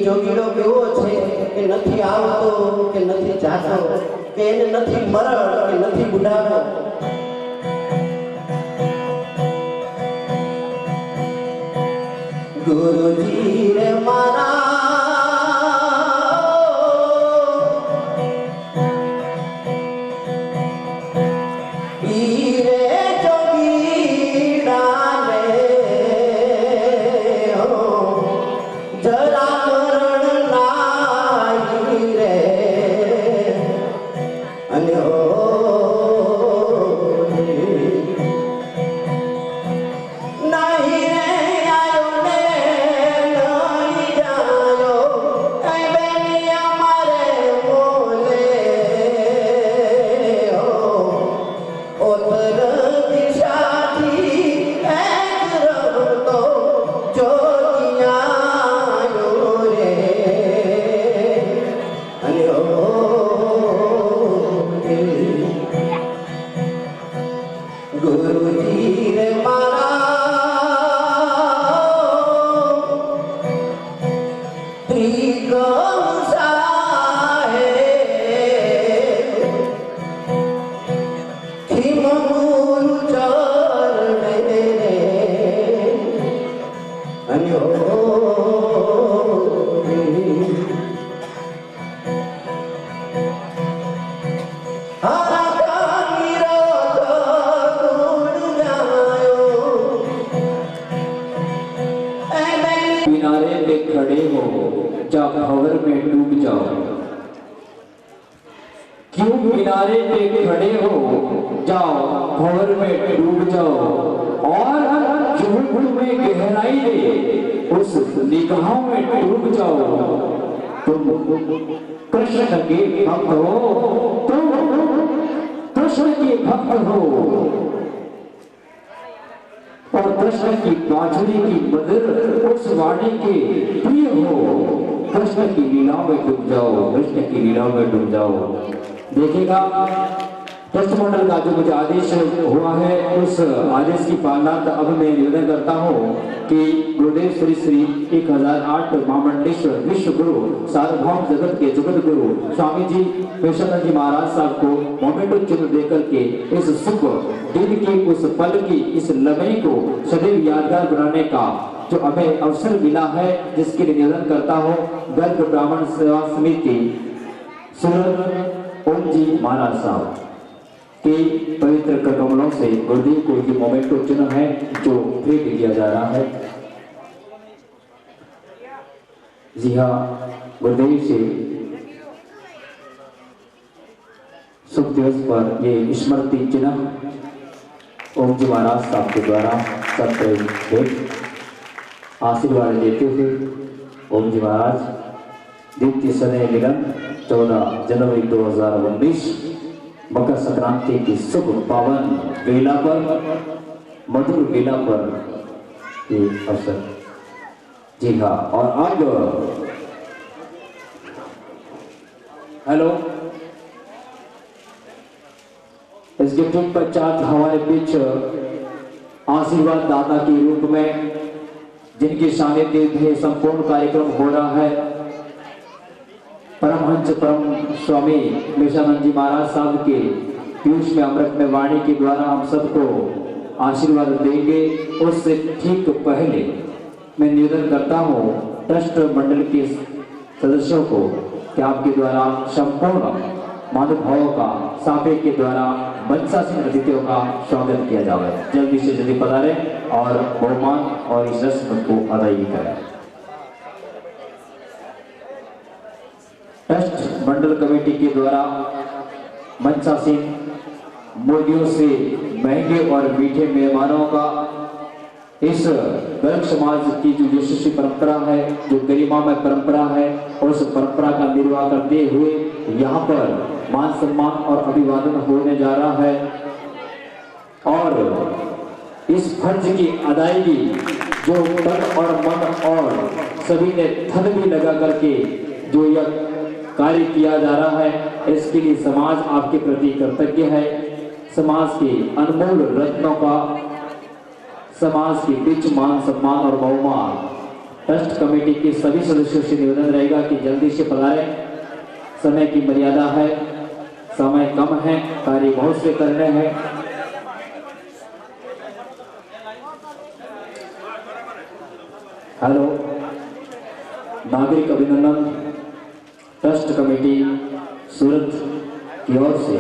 જોગીડો કેવો છે કે નથી આવતો કે નથી જાતો કે એને નથી મરણ કે નથી બુઢાપો ગુરુજી રે મારા किनारे पे खड़े हो या भंवर में डूब जाओ क्यों किनारे पे खड़े हो जाओ भंवर में डूब जाओ और जो में गहराई दे उस निगाहों में डूब जाओ तुम कृष्ण के भक्त हो तुम कृष्ण के भक्त हो और कृष्ण की बांसुरी की मधुर उस वाणी के प्रिय हो कृष्ण की लीलाओं में डूब जाओ कृष्ण की लीलाओं में डूब जाओ। देखिएगा ट्रस्ट मंडल का जो मुझे आदेश हुआ है उस आदेश की पालना अब मैं निवेदन करता हूँ कि गुरुदेव श्री श्री 1008 महामंडलेश्वर विश्व गुरु सार्वभौम जगत के जगत गुरु स्वामी जी पेशानंद जी महाराज साहब को मोमेंटो चिन्ह देकर के इस शुभ दिन की उस पल की इस लम्हे को सदैव यादगार बनाने का जो हमें अवसर मिला है जिसके लिए निवेदन करता हूँ गर्ग ब्राह्मण सेवा समिति सूरत ओम जी महाराज साहब के पवित्र कमलों से गुरुदेव को ये मोमेंटो चिन्ह है जो भेंट किया जा रहा है। जी हाँ, गुरुदेव से शुभ दिवस पर ये स्मृति चिन्ह ओम जी महाराज साहब के द्वारा सबसे भेंट आशीर्वाद देते हुए ओम जी महाराज द्वितीय सनय मिलन 14 जनवरी 2019 मकर संक्रांति की शुभ पावन वेला पर मधुर वेला पर ये अवसर। जी हाँ, और अब हेलो इसके ठीक पश्चात हमारे बीच आशीर्वाद दाता के रूप में जिनके सानिध्य में संपूर्ण कार्यक्रम हो रहा है परमहंस परमहंस परम स्वामी निशानंद जी महाराज साहब के पीयूष में अमृत में वाणी के द्वारा हम सबको आशीर्वाद देंगे, उससे ठीक पहले मैं निवेदन करता हूँ ट्रस्ट मंडल के सदस्यों को कि आपके द्वारा संपूर्ण महानुभावों का साफे के द्वारा बंसा सिंह अतिथियों का स्वागत किया जाए। जल्दी से जल्दी पधारे और बहुमान और इस रस्म को अदायगी करें। ट्रस्ट मंडल कमेटी के द्वारा बंसा सिंह मोदियों से महंगे और मीठे मेहमानों का इस गर्ग समाज की जो यशस्वी परंपरा है, जो गरिमामय परंपरा है, और उस परंपरा का निर्वाह करते हुए यहाँ पर मान सम्मान और अभिवादन होने जा रहा है। और इस फर्ज की अदायगी जो तन और मन और सभी ने धन भी लगा करके जो यह कार्य किया जा रहा है, इसके लिए समाज आपके प्रति कृतज्ञ है। समाज के अनमोल रत्नों का समाज के बीच मान सम्मान और बहुमान ट्रस्ट कमेटी के सभी सदस्यों से निवेदन रहेगा कि जल्दी से पधारें। समय की मर्यादा है, समय कम है, कार्य बहुत से करने हैं। हेलो, नागरिक अभिनंदन ट्रस्ट कमेटी सूरत की ओर से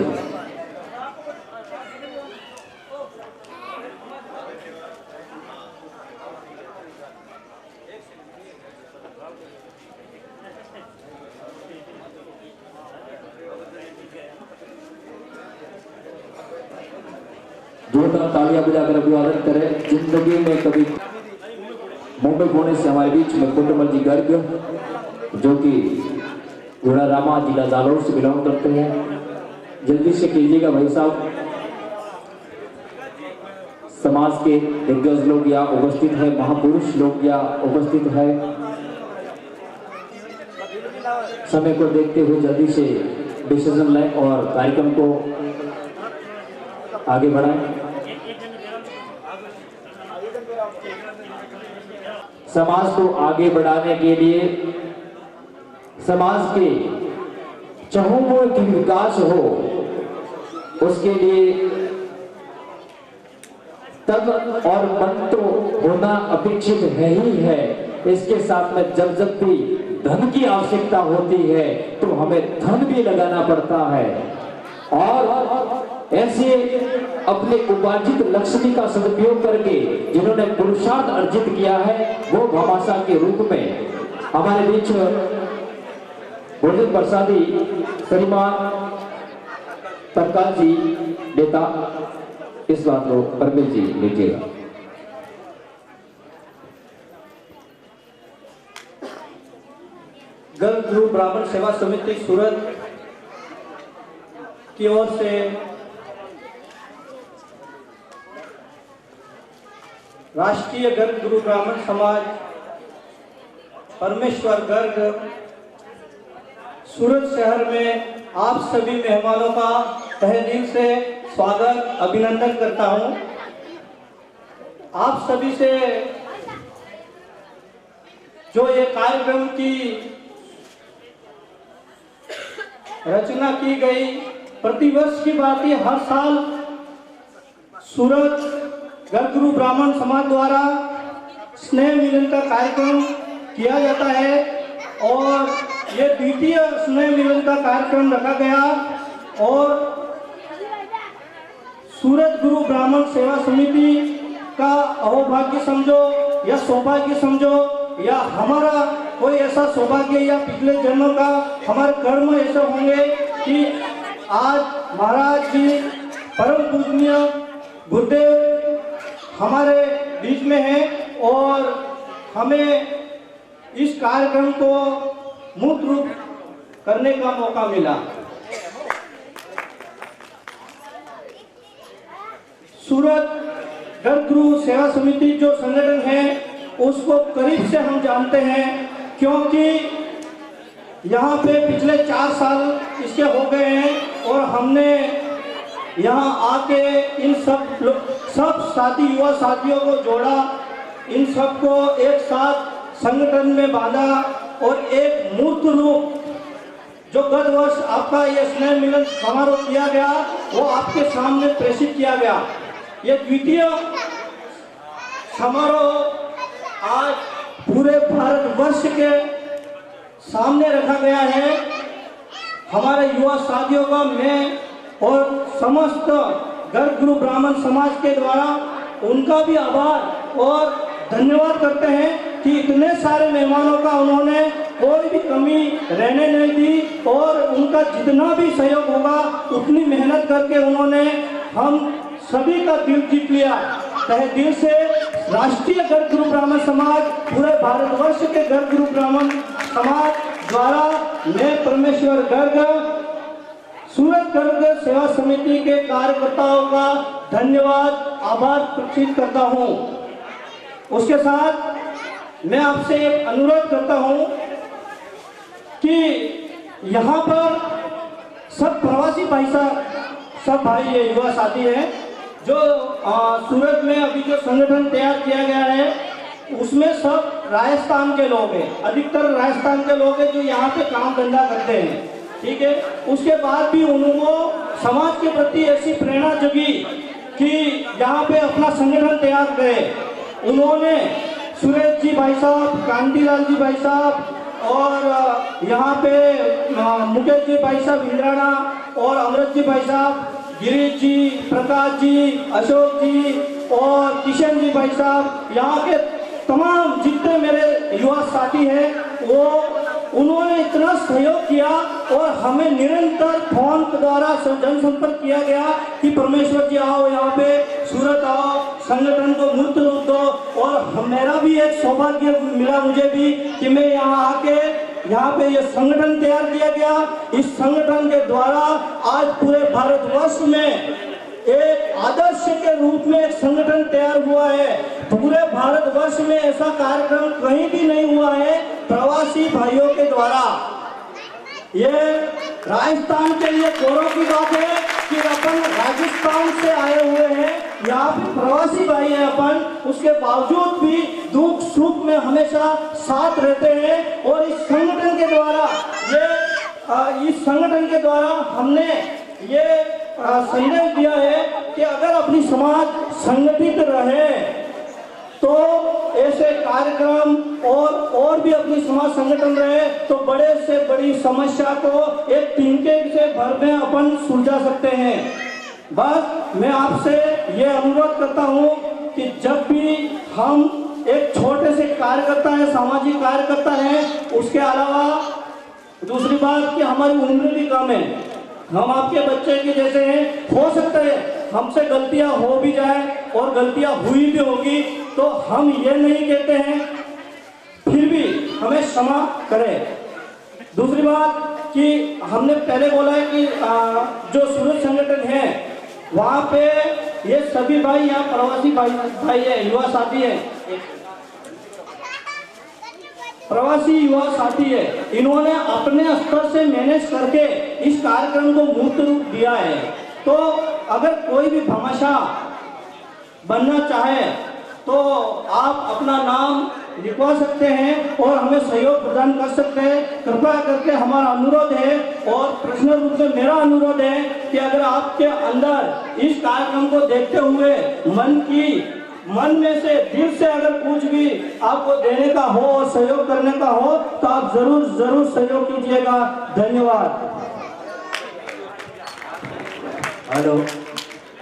जोरदार तालियां बजाकर अभिवादन करें। जिंदगी में कभी मुंबई पुणे से हमारे बीच में कुंडमल जी गर्ग, जो कि रामा जिला जालोर से बिलोंग करते हैं, जल्दी से कीजिएगा भाई साहब। समाज के दिग्गज लोग या उपस्थित है, महापुरुष लोग या उपस्थित है। समय को देखते हुए जल्दी से डिसीजन लें और कार्यक्रम को आगे बढ़ाएं। समाज को आगे बढ़ाने के लिए, समाज के चहुमुख की विकास हो, उसके लिए तन और मन तो होना अपेक्षित है ही है। इसके साथ में जब जब भी धन की आवश्यकता होती है तो हमें धन भी लगाना पड़ता है। और ऐसे अपने उपार्जित लक्ष्मी का सदुपयोग करके जिन्होंने पुरुषार्थ अर्जित किया है, वो भामाशाह के रूप में हमारे बीच भोजन प्रसादी श्रीमान प्रकाश जी नेता, इस बात को परमेश जी लीजिएगा। गर्ग गुरु ब्राह्मण सेवा समिति सूरत की ओर से राष्ट्रीय गर्ग गुरु ब्राह्मण समाज परमेश्वर गर्ग सूरत शहर में आप सभी मेहमानों का तहे दिल से स्वागत अभिनंदन करता हूं। आप सभी से जो ये कार्यक्रम की रचना की गई, प्रतिवर्ष की बात है, हर साल सूरत गर्ग गुरु ब्राह्मण समाज द्वारा स्नेह मिलन का कार्यक्रम किया जाता है और ये द्वितीय स्नेह मिलन का कार्यक्रम रखा गया। और सूरत गुरु ब्राह्मण सेवा समिति का अहोभाग्य समझो या सौभाग्य समझो, या हमारा कोई ऐसा सौभाग्य या पिछले जन्म का हमारे कर्म ऐसे होंगे कि आज महाराज जी परम पूजनीय गुरुदेव हमारे बीच में हैं और हमें इस कार्यक्रम को मूर्त रूप करने का मौका मिला। सूरत गर्ग गुरु सेवा समिति जो संगठन है उसको करीब से हम जानते हैं, क्योंकि यहाँ पे पिछले 4 साल इसके हो गए हैं और हमने यहाँ आके इन सब साथी युवा साथियों को जोड़ा, इन सबको एक साथ संगठन में बांधा और एक मूर्त रूप जो गत वर्ष आपका ये स्नेह मिलन समारोह किया गया वो आपके सामने प्रेषित किया गया। ये द्वितीय समारोह आज पूरे भारतवर्ष के सामने रखा गया है। हमारे युवा साथियों का मैं और समस्त गर्भगुरु ब्राह्मण समाज के द्वारा उनका भी आभार और धन्यवाद करते हैं कि इतने सारे मेहमानों का उन्होंने कोई भी कमी रहने नहीं दी और उनका जितना भी सहयोग होगा उतनी मेहनत करके उन्होंने हम सभी का दिल जीत लिया। तहे दिल से राष्ट्रीय गर्भगुरु ब्राह्मण समाज, पूरे भारतवर्ष के गर्भगुरु ब्राह्मण समाज द्वारा मैं परमेश्वर गर्ग सूरत गर्ग सेवा समिति के कार्यकर्ताओं का धन्यवाद आभार प्रकट करता हूं। उसके साथ मैं आपसे एक अनुरोध करता हूं कि यहाँ पर सब प्रवासी भाई साहब, सब भाई ये युवा साथी हैं जो सूरत में अभी जो संगठन तैयार किया गया है उसमें सब राजस्थान के लोग हैं, अधिकतर राजस्थान के लोग हैं जो यहाँ पे काम धंधा करते हैं, ठीक है। उसके बाद भी उनको समाज के प्रति ऐसी प्रेरणा जगी कि यहाँ पे अपना संगठन तैयार करें। उन्होंने सुरेश जी भाई साहब, कांतिलाल जी भाई साहब और यहाँ पे मुकेश जी भाई साहब इंद्राना और अमृत जी भाई साहब, गिरीश जी, प्रकाश जी, अशोक जी और किशन जी भाई साहब, यहाँ के तमाम जितने मेरे युवा साथी हैं वो उन्होंने इतना सहयोग किया और हमें निरंतर फोन द्वारा जनसंपर्क किया गया कि परमेश्वर जी आओ यहाँ पे सूरत आओ, संगठन को मूर्त रूप दो। और मेरा भी एक सौभाग्य मिला मुझे भी कि मैं यहाँ आके यहाँ पे ये संगठन तैयार किया गया। इस संगठन के द्वारा आज पूरे भारतवर्ष में एक आदर्श के रूप में एक संगठन तैयार हुआ है। पूरे भारतवर्ष में ऐसा कार्यक्रम कहीं भी नहीं हुआ है प्रवासी भाइयों के द्वारा। ये राजस्थान के लिए गौरव की बात है कि अपन राजस्थान से आए हुए हैं, यहाँ पे प्रवासी भाई हैं अपन, उसके बावजूद भी दुख सुख में हमेशा साथ रहते हैं। और इस संगठन के द्वारा हमने ये संदेश दिया है कि अगर अपनी समाज संगठित रहे तो ऐसे कार्यक्रम और भी अपनी समाज संगठन रहे तो बड़े से बड़ी समस्या को एक तिनके से भर में अपन सुलझा सकते हैं। बस मैं आपसे ये अनुरोध करता हूँ कि जब भी हम एक छोटे से कार्यकर्ता हैं, सामाजिक कार्यकर्ता हैं, उसके अलावा दूसरी बात कि हमारी उम्र भी कम है, हम आपके बच्चे के जैसे हैं, हो सकता है हमसे गलतियां हो भी जाए और गलतियां हुई भी होगी तो हम ये नहीं कहते हैं, फिर भी हमें क्षमा करें। दूसरी बात कि हमने पहले बोला है कि जो सूरत संगठन है वहाँ पे ये सभी भाई यहाँ प्रवासी भाई है, युवा साथी है, प्रवासी युवा साथी है, इन्होंने अपने स्तर से मैनेज करके इस कार्यक्रम को मूर्त रूप दिया है। तो अगर कोई भी भामाशाह बनना चाहे तो आप अपना नाम लिखवा सकते हैं और हमें सहयोग प्रदान कर सकते हैं। कृपया करके हमारा अनुरोध है और पर्सनल रूप से मेरा अनुरोध है कि अगर आपके अंदर इस कार्यक्रम को देखते हुए मन में से दिल से अगर कुछ भी आपको देने का हो और सहयोग करने का हो तो आप जरूर सहयोग कीजिएगा। धन्यवाद। हेलो,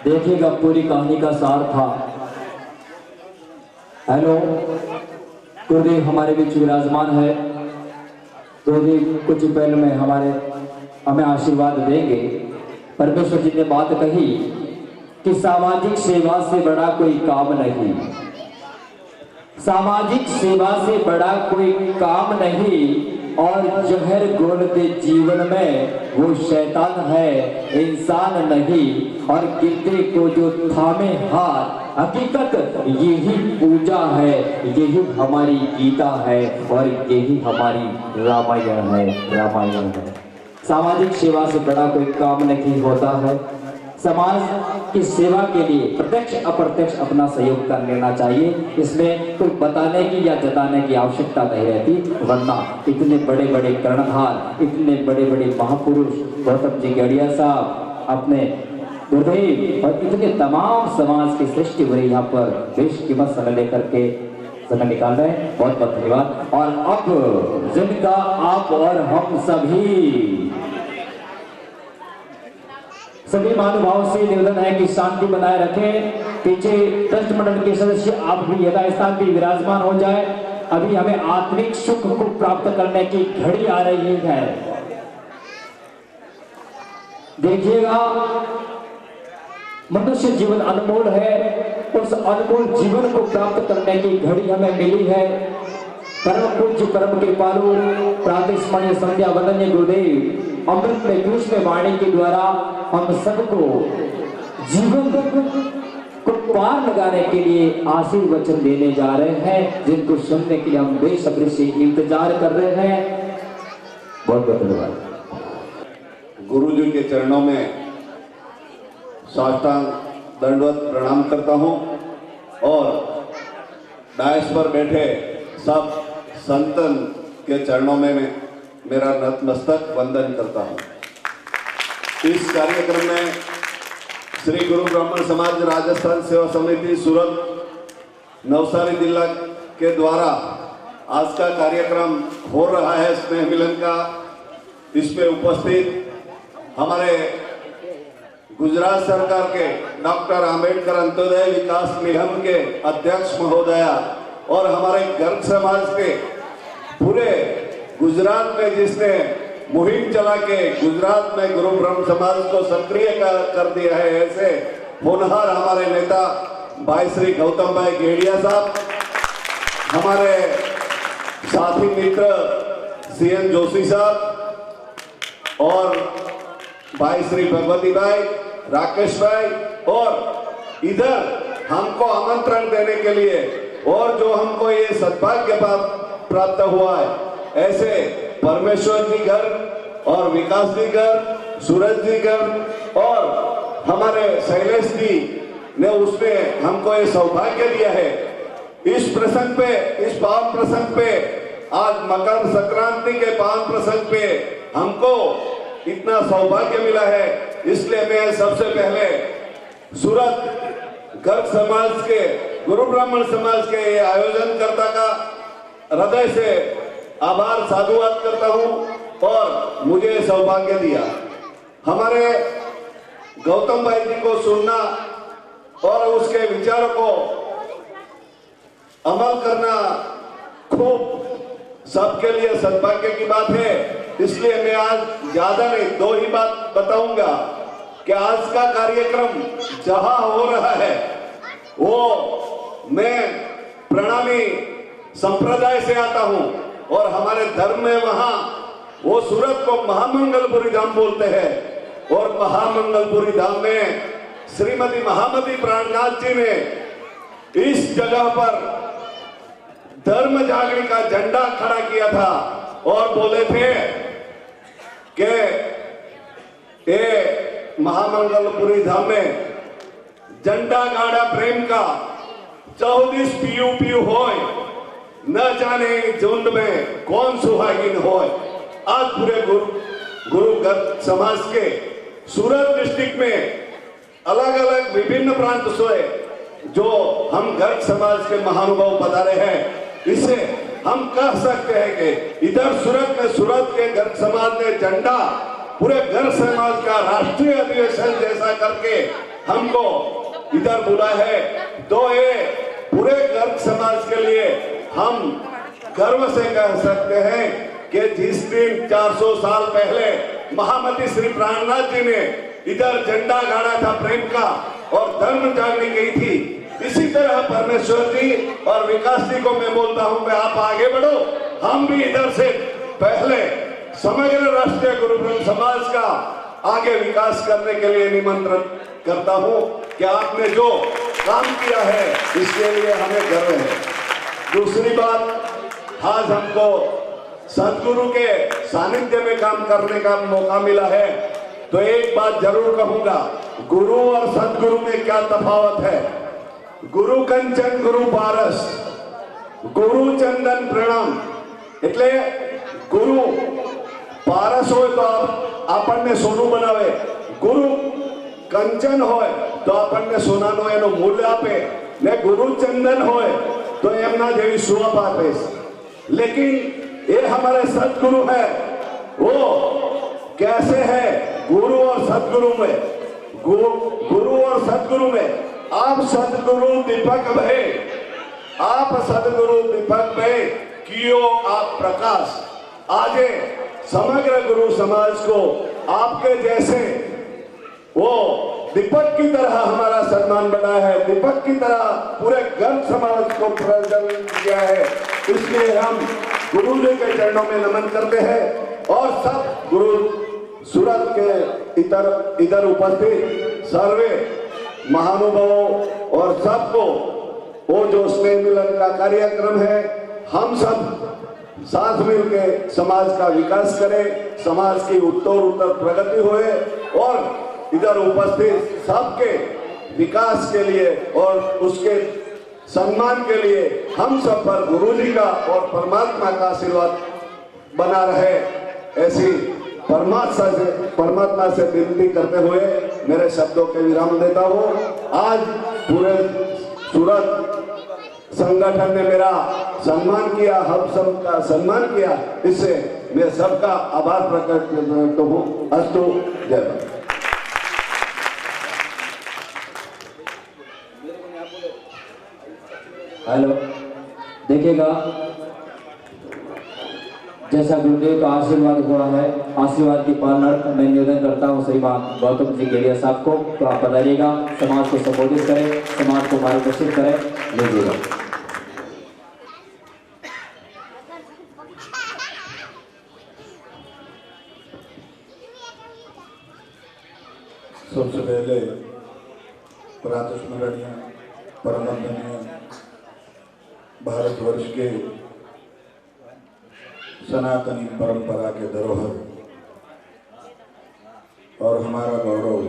देखिएगा पूरी कहानी का सार था। हेलो, गुरुदेव हमारे बीच विराजमान है, गुरुदेव कुछ पहले में हमें आशीर्वाद देंगे। परमेश्वर जी ने बात कही कि सामाजिक सेवा से बड़ा कोई काम नहीं, सामाजिक सेवा से बड़ा कोई काम नहीं, और जहर घोलते जीवन में वो शैतान है, इंसान नहीं। और गिरते को जो थामे हाथ, हकीकत यही पूजा है, यही हमारी गीता है और यही हमारी रामायण है। सामाजिक सेवा से बड़ा कोई काम नहीं होता है। समाज की सेवा के लिए प्रत्यक्ष अप्रत्यक्ष अपना सहयोग कर लेना चाहिए। इसमें कोई बताने की या जताने की आवश्यकता नहीं रहती, वरना इतने बड़े बड़े कर्णधार, इतने बड़े बड़े महापुरुष गौतम जी गेड़िया साहब, अपने गुरुदेव और इतने तमाम समाज के श्रेष्ठ बड़े यहाँ पर बेशकीमत समय लेकर के समय निकाल रहे हैं। बहुत बहुत धन्यवाद। और अब जिनका आप और हम सभी महानुभाव से निवेदन है कि शांति बनाए रखें। पीछे ट्रस्ट मंडल के सदस्य आप भी यथास्थान भी विराजमान हो जाए। अभी हमें आत्मिक सुख को प्राप्त करने की घड़ी आ रही है। देखिएगा, मनुष्य जीवन अनमोल है, उस अनमोल जीवन को प्राप्त करने की घड़ी हमें मिली है। परम पूज्य परम कृपालु प्रातस्मरणीय संध्या वंदनीय गुरुदेव अमृत में कृष्ण वाणी के द्वारा हम सबको जीवन को पार लगाने के लिए आशीर्वचन देने जा रहे हैं, जिनको सुनने के लिए हम बेसब्री से इंतजार कर रहे हैं। बहुत बहुत धन्यवाद। गुरु जी के चरणों में साष्टांग दंडवत प्रणाम करता हूं और डायस पर बैठे सब संतन के चरणों में मेरा नतमस्तक वंदन करता हूं। इस कार्यक्रम में श्री गुरु ब्राह्मण समाज राजस्थान सेवा समिति सूरत नवसारी जिला के द्वारा आज का कार्यक्रम हो रहा है स्नेह मिलन का। इसमें उपस्थित हमारे गुजरात सरकार के डॉक्टर आंबेडकर अंत्योदय विकास निगम के अध्यक्ष महोदया और हमारे गर्ग समाज के पूरे गुजरात में जिसने मुहिम चला के गुजरात में गुरु ब्रह्म समाज को सक्रिय कर दिया है, ऐसे होनहार हमारे नेता भाई श्री गौतम भाई गेड़िया साहब, हमारे साथी मित्र सीएन जोशी साहब और भाई श्री भगवती भाई, राकेश भाई, और इधर हमको आमंत्रण देने के लिए और जो हमको ये सद्भाग्य प्राप्त हुआ है, ऐसे परमेश्वर जी घर और विकास जी घर, सूरज जी घर और हमारे शैलेश जी ने उसमें हमको ये सौभाग्य दिया है। इस प्रसंग पे, इस पावन प्रसंग पे, आज मकर संक्रांति के पावन प्रसंग पे हमको इतना सौभाग्य मिला है। इसलिए मैं सबसे पहले सूरत गर्ग समाज के, गुरु ब्राह्मण समाज के ये आयोजनकर्ता का हृदय से आभार साधुवाद करता हूं और मुझे सौभाग्य दिया। हमारे गौतम भाई जी को सुनना और उसके विचारों को अमल करना खूब सबके लिए सद्भाग्य की बात है। इसलिए मैं आज ज्यादा नहीं, दो ही बात बताऊंगा कि आज का कार्यक्रम जहां हो रहा है वो मैं प्रणामी संप्रदाय से आता हूं और हमारे धर्म में वहां वो सूरत को महामंगलपुरी धाम बोलते हैं और महामंगलपुरी धाम में श्रीमती महामती प्राणनाथ जी ने इस जगह पर धर्म जागरण का झंडा खड़ा किया था और बोले थे कि ये महामंगलपुरी धाम में झंडा गाड़ा प्रेम का 14 पीयू होय, न जाने झुंड में कौन सुहागिन होय। आज पूरे गुरु गर्ग समाज के सूरत डिस्ट्रिक्ट में अलग अलग विभिन्न प्रांत से जो हम गर्ग समाज के महानुभाव पधारे हैं, इसे हम कह सकते हैं कि इधर सूरत में सूरत के गर्ग समाज ने झंडा पूरे गर्ग समाज का राष्ट्रीय अधिवेशन जैसा करके हमको इधर बुला है। तो ये पूरे गर्ग समाज के लिए हम गर्व से कह सकते हैं कि जिस दिन 400 साल पहले महामती श्री प्राणनाथ जी ने इधर झंडा गाड़ा था प्रेम का और धर्म जागरण की थी, इसी तरह परमेश्वर जी और विकास जी को मैं बोलता हूं कि आप आगे बढ़ो, हम भी इधर से पहले समग्र राष्ट्रीय गुरु ब्रह्म समाज का आगे विकास करने के लिए निमंत्रण करता हूं कि आपने जो काम किया है इसके लिए हमें गर्व है। दूसरी बात, आज हमको सदगुरु के सानिध्य में काम करने का मौका मिला है तो एक बात जरूर कहूंगा, गुरु और सदगुरु में क्या तफावत है। गुरु कंचन गुरु पारस, गुरु चंदन प्रणाम। એટલે ગુરુ પારસ હોય તો આપણને સોનું બનાવે, ગુરુ કંચન હોય તો આપણને સોનાનો એનો મૂલ્ય આપે, ને ગુરુ ચંદન હોય तो एमना जेवी शोभा पाते। लेकिन ये हमारे सदगुरु है, वो कैसे है गुरु और सदगुरु में, गुरु और सदगुरु में आप सदगुरु दीपक भय, आप सदगुरु दीपक भय कियो आप प्रकाश। आजे समग्र गुरु समाज को आपके जैसे वो दीपक की तरह हमारा सम्मान बना है, दीपक की तरह पूरे गर्भ समाज को प्रज्वलित किया है। इसलिए हम गुरु जी के चरणों में नमन करते हैं और सब गुरु सूरत के इधर उपस्थित सर्वे महानुभावों और सबको वो जो स्नेह मिलन का कार्यक्रम है, हम सब साथ मिलकर समाज का विकास करें, समाज की उत्तर प्रगति होए और इधर उपस्थित सबके विकास के लिए और उसके सम्मान के लिए हम सब पर गुरु जी का और परमात्मा का आशीर्वाद बना रहे, ऐसी परमात्मा से विनती करते हुए मेरे शब्दों के विराम देता हूँ। आज पूरे सूरत संगठन ने मेरा सम्मान किया, हम सबका सम्मान किया, इससे मैं सबका आभार प्रकट करता हूँ। अस्तु, जय भारत। हेलो, देखिएगा जैसा गुरुदेव का आशीर्वाद हुआ है, आशीर्वाद की पालना मैं निवेदन करता हूँ श्रीमान गौतम जी गेड़िया साहब को, तो आप बताइएगा, समाज को संबोधित करें, समाज को मार्गदर्शित करें, लीजिएगा। सबसे पहले प्रातस्मरणीय परम वंदनीय भारतवर्ष के सनातनी परंपरा के धरोहर और हमारा गौरव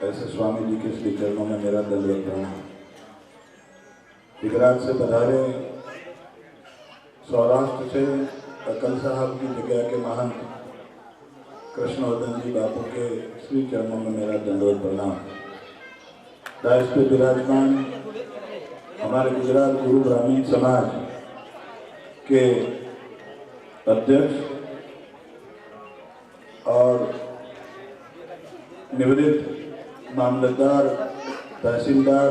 ऐसे स्वामी जी के श्री चरणों में मेरा दंडवत प्रणाम। गुजरात से पधारे, सौराष्ट्र से अकल साहब की जगह के महंत कृष्णवर्धन जी बापू के श्री चरणों में मेरा दंडवत प्रणाम। दास पे विराजमान हमारे गुजरात गुरु ग्रामीण समाज के अध्यक्ष और निवृत्त मामलतदार तहसीलदार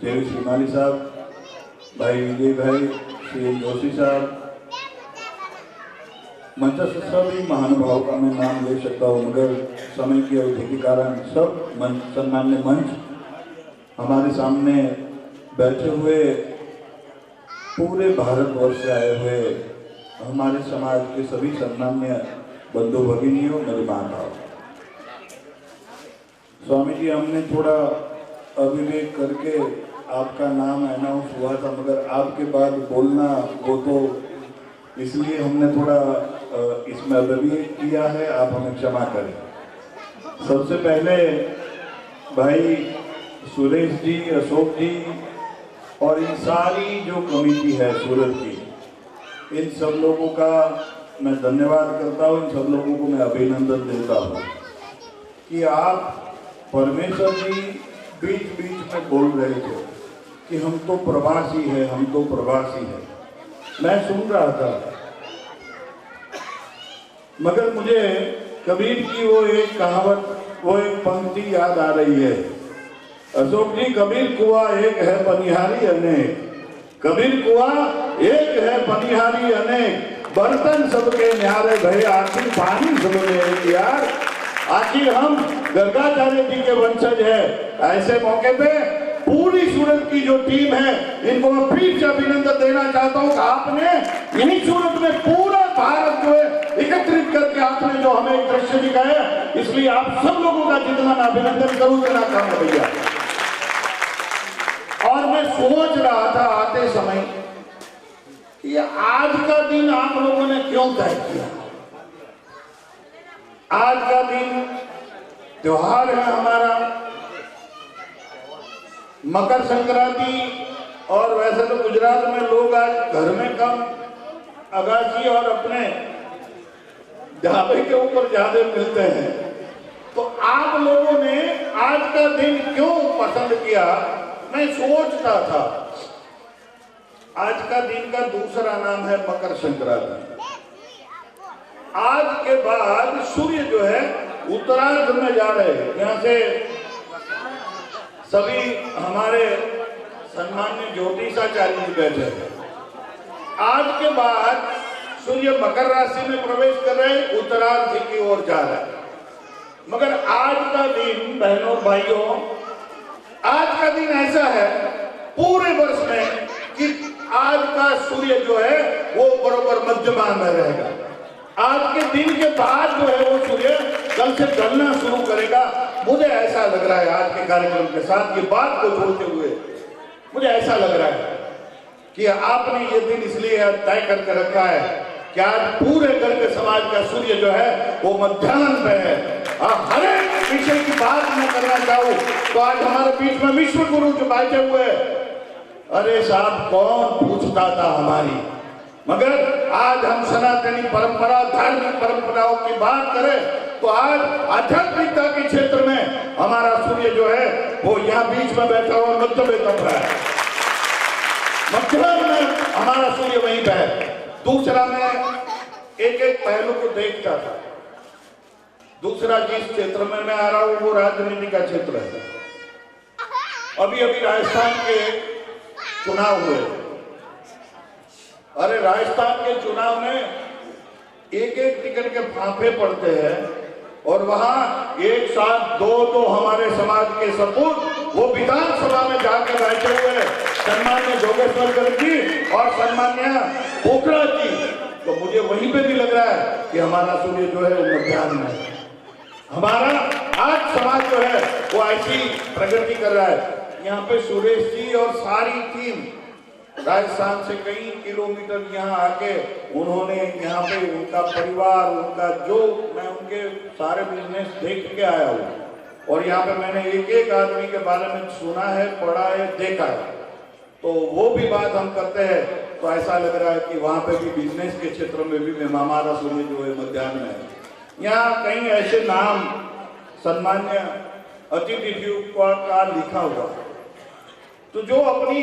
जय श्रीमाली साहब, भाई विजय भाई, श्री जोशी साहब, मंचस्थ सभी महानुभावों का मैं नाम ले सकता हूँ, मगर समय की अवधि के कारण सब सम्मान्य मंच हमारे सामने बैठे हुए पूरे भारतवर्ष से आए हुए हमारे समाज के सभी सम्मान्य बंधु भगिनियों, मेरे माताओं, स्वामी जी, हमने थोड़ा अभिवेक करके आपका नाम अनाउंस हुआ था, मगर आपके बाद बोलना वो तो इसलिए हमने थोड़ा इसमें अभिवेक किया है, आप हमें क्षमा करें। सबसे पहले भाई सुरेश जी, अशोक जी और इन सारी जो कमेटी है सूरत की, इन सब लोगों का मैं धन्यवाद करता हूँ, इन सब लोगों को मैं अभिनंदन देता हूँ कि आप परमेश्वर जी बीच बीच में बोल रहे थे कि हम तो प्रवासी हैं, हम तो प्रवासी हैं। मैं सुन रहा था, मगर मुझे कबीर की वो एक कहावत, वो एक पंक्ति याद आ रही है। अशोक जी, कबीर कुआ एक है बनिहारी अनेक, कबीर कुआ एक है बनिहारी अनेक, बर्तन सबके न्यारे भय आखिर पानी सबके एक यार। आखिर हम गर्गाचार्य जी के वंशज है। ऐसे मौके पे पूरी सूरत की जो टीम है, इनको मैं फिर से अभिनंदन देना चाहता हूँ कि आपने यही सूरत में पूरा भारत जो है एकत्रित करके आपने जो हमें एक दृश्य दिखाया, इसलिए आप सब लोगों का जितना मैं अभिनंदन करूँ देना चाहूँगा भैया। और मैं सोच रहा था आते समय कि आज का दिन आप लोगों ने क्यों तय किया। आज का दिन त्योहार है हमारा मकर संक्रांति। और वैसे तो गुजरात में लोग आज घर में कम अगाची और अपने ढाबे के ऊपर ज्यादा मिलते हैं, तो आप लोगों ने आज का दिन क्यों पसंद किया? मैं सोचता था आज का दिन का दूसरा नाम है मकर संक्रांति। आज के बाद सूर्य जो है उत्तरार्ध में जा रहे हैं। यहाँ से सभी हमारे सम्मान्य ज्योतिषाचार्य जी बैठे हैं। आज के बाद सूर्य मकर राशि में प्रवेश कर रहे हैं, उत्तरार्ध की ओर जा रहा है। मगर आज का दिन बहनों भाइयों, आज का दिन ऐसा है पूरे वर्ष में कि आज का सूर्य जो है वो बरोबर मध्यमान में रहेगा। आज के दिन के बाद जो है वो सूर्य कल से ढलना शुरू करेगा। मुझे ऐसा लग रहा है आज के कार्यक्रम के साथ ये बात को जोड़ते हुए मुझे ऐसा लग रहा है कि आपने ये दिन इसलिए तय करके रखा है कि आज पूरे गर्ग समाज का सूर्य जो है वो मध्याह्न में है। हर एक विषय की बात मैं करना चाहूँ तो आज हमारे बीच में विश्व गुरु जो बैठे हुए, अरे साहब कौन पूछता था हमारी, मगर आज हम सनातनी परंपरा धार्मिक परंपराओं की बात करें तो आज आध्यात्मिकता के क्षेत्र में हमारा सूर्य जो है वो यहाँ बीच में बैठा हुआ मध्य में तप रहा है। मध्याह्न में हमारा सूर्य वहीं पे है। दूसरा मैं एक एक पहलू को देखता था। दूसरा जिस क्षेत्र में मैं आ रहा हूं वो राजनीति का क्षेत्र है। अभी अभी राजस्थान के चुनाव हुए। अरे राजस्थान के चुनाव में एक एक टिकट के फांफे पड़ते हैं और वहां एक साथ दो हमारे समाज के सपूत वो विधानसभा में जाकर बैठे हुए सम्मान्य जोगेश्वर गर्ग जी और सम्मान्य पोखरा जी। तो मुझे वहीं पे भी लग रहा है कि हमारा सूर्य जो है वो मध्याह्न में है। हमारा आज समाज जो है वो ऐसी प्रगति कर रहा है। यहाँ पे सुरेश जी और सारी टीम राजस्थान से कई किलोमीटर यहाँ आके उन्होंने यहाँ पे उनका परिवार उनका जो मैं उनके सारे बिजनेस देख के आया हूँ और यहाँ पे मैंने एक एक आदमी के बारे में सुना है, पढ़ा है, देखा है। तो वो भी बात हम करते हैं तो ऐसा लग रहा है कि वहाँ पे भी बिजनेस के क्षेत्र में भी हमारा सूर्य जो है मध्याह्न में है। यहाँ कई ऐसे नाम सम्मान्य अतिथि का लिखा हुआ, तो जो अपनी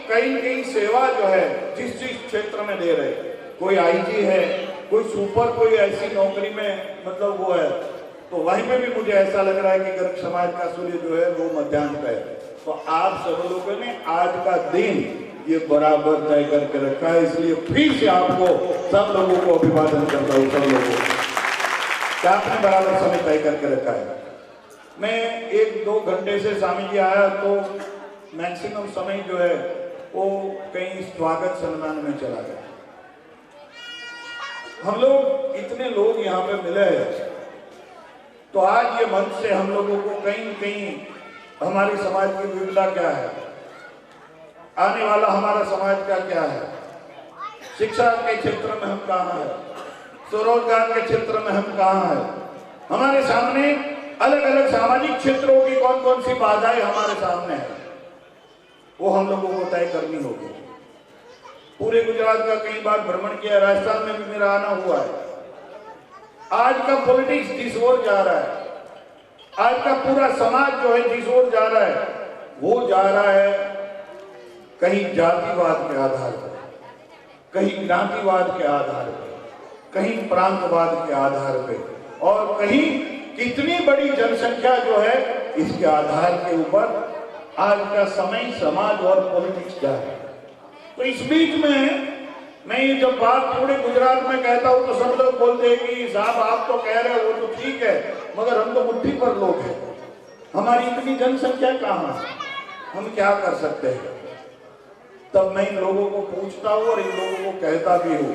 कई न कई सेवा जो है जिस क्षेत्र में दे रहे, कोई आईजी है, कोई सुपर कोई ऐसी नौकरी में मतलब वो है, तो वहीं पे भी मुझे ऐसा लग रहा है कि गर्ग समाज का सूर्य जो है वो मध्याह्न पे है। तो आप सब लोगों ने आज का दिन ये बराबर तय करके रखा है, इसलिए फिर से आपको सब लोगों को अभिवादन करता हूँ। सब लोगों को क्या आपने बराबर समय तय करके रखा है। मैं 1-2 घंटे से स्वामी जी आया तो मैक्सिमम समय जो है वो कहीं स्वागत सम्मान में चला गया। हम लोग इतने लोग यहाँ पे मिले हैं तो आज ये मंच से हम लोगों को कहीं न कहीं हमारी समाज की विविधता क्या है, आने वाला हमारा समाज का क्या है, शिक्षा के क्षेत्र में हम कहाँ हैं, स्वरोजगार के क्षेत्र में हम कहाँ हैं, हमारे सामने अलग अलग सामाजिक क्षेत्रों की कौन कौन सी बाधाएं हमारे सामने है, वो हम लोगों को तय करनी होगी। पूरे गुजरात का कई बार भ्रमण किया, राजस्थान में भी मेरा आना हुआ है। आज का पॉलिटिक्स जिस ओर जा रहा है, आज का पूरा समाज जो है जिस ओर जा रहा है वो जा रहा है कहीं जातिवाद के आधार पर, कहीं ज्ञातिवाद के आधार पर, कहीं प्रांतवाद के आधार पर और कहीं कितनी बड़ी जनसंख्या जो है इसके आधार के ऊपर आज का समय समाज और पॉलिटिक्स जा रहा है। तो इस बीच में मैं ये जब बात पूरे गुजरात में कहता हूँ तो सब लोग बोलते हैं कि साहब आप तो कह रहे हो वो तो ठीक है, मगर हम तो मुट्ठी पर लोग हैं, हमारी इतनी जनसंख्या कहाँ है, हम क्या कर सकते हैं। तब मैं इन लोगों को पूछता हूँ और इन लोगों को कहता भी हूँ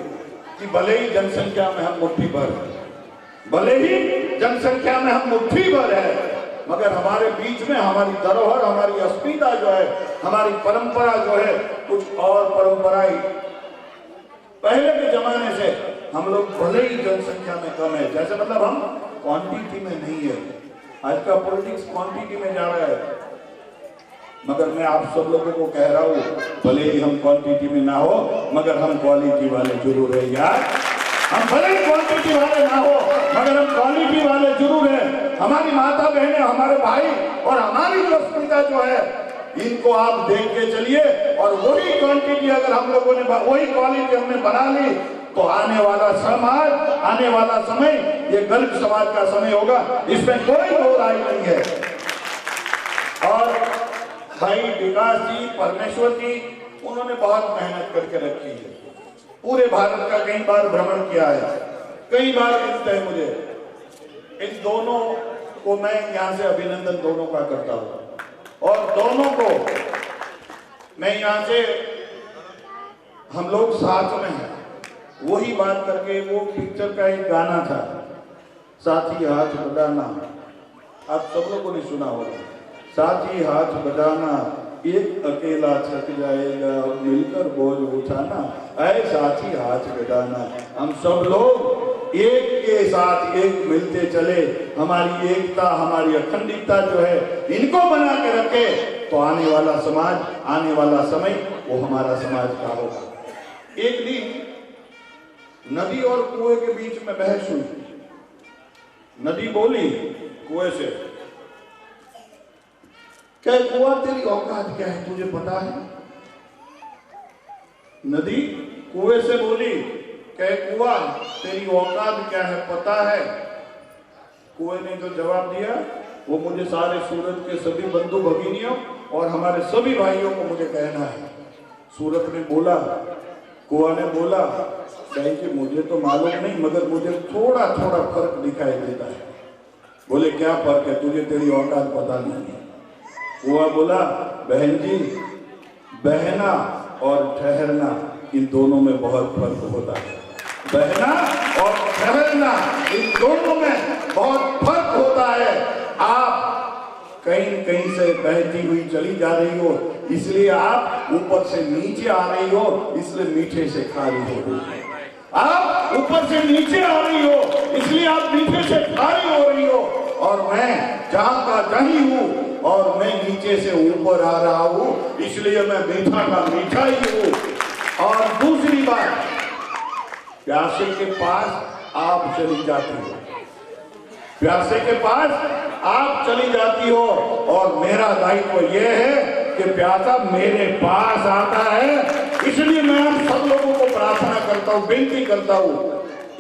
कि भले ही जनसंख्या में हम मुट्ठी भर, भले ही जनसंख्या में हम मुट्ठी भर है, मगर हमारे बीच में हमारी धरोहर, हमारी अस्मिता जो है, हमारी परंपरा जो है, कुछ और परंपराएं पहले के जमाने से हम लोग भले ही जनसंख्या में कम है, जैसे मतलब हम क्वांटिटी में नहीं है, आज का पॉलिटिक्स क्वांटिटी में जा रहा है, मगर मैं आप सब लोगों को कह रहा हूँ, भले ही हम क्वांटिटी में ना हो मगर हम क्वालिटी वाले जरूर है यार। हम भले ही क्वांटिटी वाले ना हो मगर हम क्वालिटी वाले जरूर है। हमारी माता बहनें, हमारे भाई और हमारी जो अस्मिता जो है, इनको आप देख के चलिए। और वही क्वांटिटी अगर हम लोगों ने, वही क्वालिटी हमने बना ली तो आने वाला समाज, आने वाला समय ये गरीब समाज का समय होगा, इसमें कोई दो राय नहीं है। और भाई विकास जी, परमेश्वर जी, उन्होंने बहुत मेहनत करके रखी है, पूरे भारत का कई बार भ्रमण किया है, कई बार मिलते हैं मुझे। इन दोनों को मैं यहाँ से अभिनंदन दोनों का करता हूँ और दोनों को मैं यहाँ से, हम लोग साथ में हैं। वही बात करके, वो पिक्चर का एक गाना था, साथी हाथ बढ़ाना, आप सब लोगों ने सुना होगा। साथी हाथ बढ़ाना, एक अकेला थक जाएगा, मिलकर बोझ उठाना, ऐ साथी हाथ बढ़ाना। हम सब लोग एक के साथ एक मिलते चले, हमारी एकता, हमारी अखंडता जो है, इनको बना के रखे तो आने वाला समाज, आने वाला समय वो हमारा समाज का होगा। एक दिन नदी और कुएं के बीच में बहस हुई। नदी बोली कुएं से, क्या कुआं तेरी औकात क्या है, तुझे पता है? नदी कुएं से बोली, क्या कुआं तेरी औकात क्या है, पता है? कुएं ने जो जवाब दिया वो मुझे सारे सूरत के सभी बंधु भगिनियों और हमारे सभी भाइयों को मुझे कहना है। सूरत ने बोला, कुआं ने बोला, भाई जी मुझे तो मालूम नहीं मगर मुझे थोड़ा थोड़ा फर्क दिखाई देता है। बोले क्या फर्क है, तुझे तेरी औकात पता नहीं है। कुआं बोला, बहन जी, बहना और ठहरना, इन दोनों में बहुत फर्क होता है। बहना और ठहरना, इन दोनों में बहुत फर्क होता है। आप कहीं कहीं से बहती हुई चली जा रही हो, इसलिए आप ऊपर से नीचे आ रही हो, इसलिए मीठे से खारी हो रही है। आप ऊपर से नीचे आ रही हो, इसलिए आप मीठे से खारी हो रही हो। और मैं जहां का जहीं हूं और मैं नीचे से ऊपर आ रहा हूं, इसलिए मैं मीठा का मीठा ही हूं। और दूसरी बात, प्यासे के पास आप चली जाती हो, प्यासे के पास आप चली जाती हो, और मेरा दायित्व यह है कि प्यासा मेरे पास आता है। इसलिए मैं आप सब लोगों को प्रार्थना करता हूं, विनती करता हूं,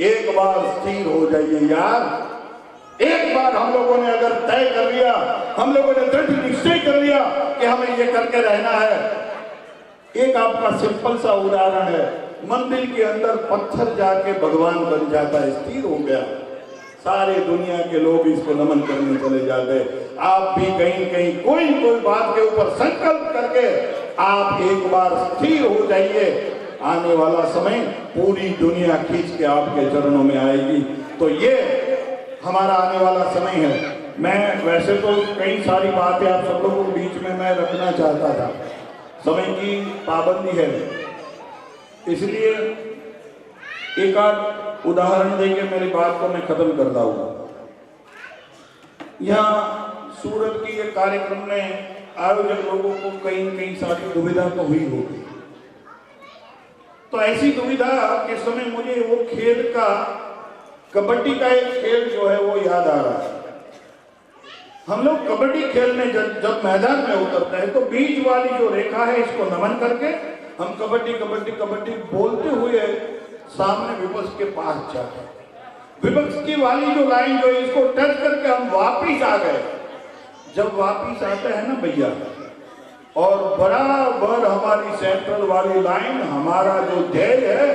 एक बार स्थिर हो जाइए यार। एक बार हम लोगों ने अगर तय कर लिया, हम लोगों ने दृढ़ निश्चय कर लिया कि हमें ये करके रहना है। एक आपका सिंपल सा उदाहरण है, मंदिर के अंदर पत्थर जाके भगवान बन जाता है, स्थिर हो गया, सारे दुनिया के लोग इसको नमन करने चले जाते। आप भी कहीं कहीं कोई बात के ऊपर संकल्प करके आप एक बार स्थिर हो जाइए, आने वाला समय पूरी दुनिया खींच के आपके चरणों में आएगी। तो ये हमारा आने वाला समय है। मैं वैसे तो कई सारी बातें आप सब लोगों के बीच में मैं रखना चाहता था, समय की पाबंदी है, इसलिए एक आध उदाहरण देके मेरी बात को मैं खत्म करता हूँ। यहाँ सूरत की ये कार्यक्रम में आयोजक लोगों को कहीं सारी दुविधा तो हुई होगी। तो ऐसी दुविधा के समय मुझे वो खेल का, कबड्डी का एक खेल जो है वो याद आ रहा है। हम लोग कबड्डी खेलने जब मैदान में उतरते हैं तो बीच वाली जो रेखा है इसको नमन करके हम कबड्डी कबड्डी कबड्डी बोलते हुए सामने विपक्ष के पास जाते हैं। विपक्ष की वाली जो लाइन जो है इसको टच करके हम वापिस आ गए। जब वापिस आते हैं ना भैया, और बराबर हमारी सेंट्रल वाली लाइन, हमारा जो ध्येय है,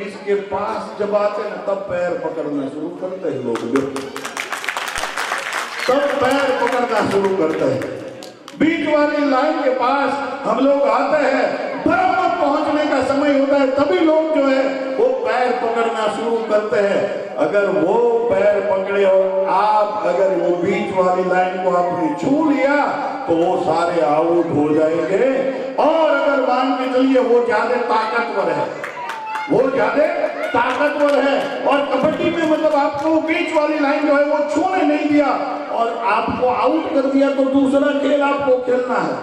इसके पास जब आते हैं तब पैर पकड़ना शुरू करते हैं लोग, तब पैर पकड़ना शुरू करते हैं। बीच वाली लाइन के पास हम लोग आते हैं, बराबर पहुंचने का समय होता है, तभी लोग जो है वो पैर पकड़ना शुरू करते हैं। अगर वो पैर पकड़े और आप अगर वो बीच वाली लाइन को आपने छू लिया तो वो सारे आउट हो जाएंगे। और अगर मान के चलिए वो ज्यादा ताकतवर है, वो ज्यादा ताकतवर है, और कबड्डी में मतलब आपको बीच वाली लाइन जो है वो छूने नहीं दिया और आपको आउट कर दिया तो दूसरा खेल आपको खेलना है,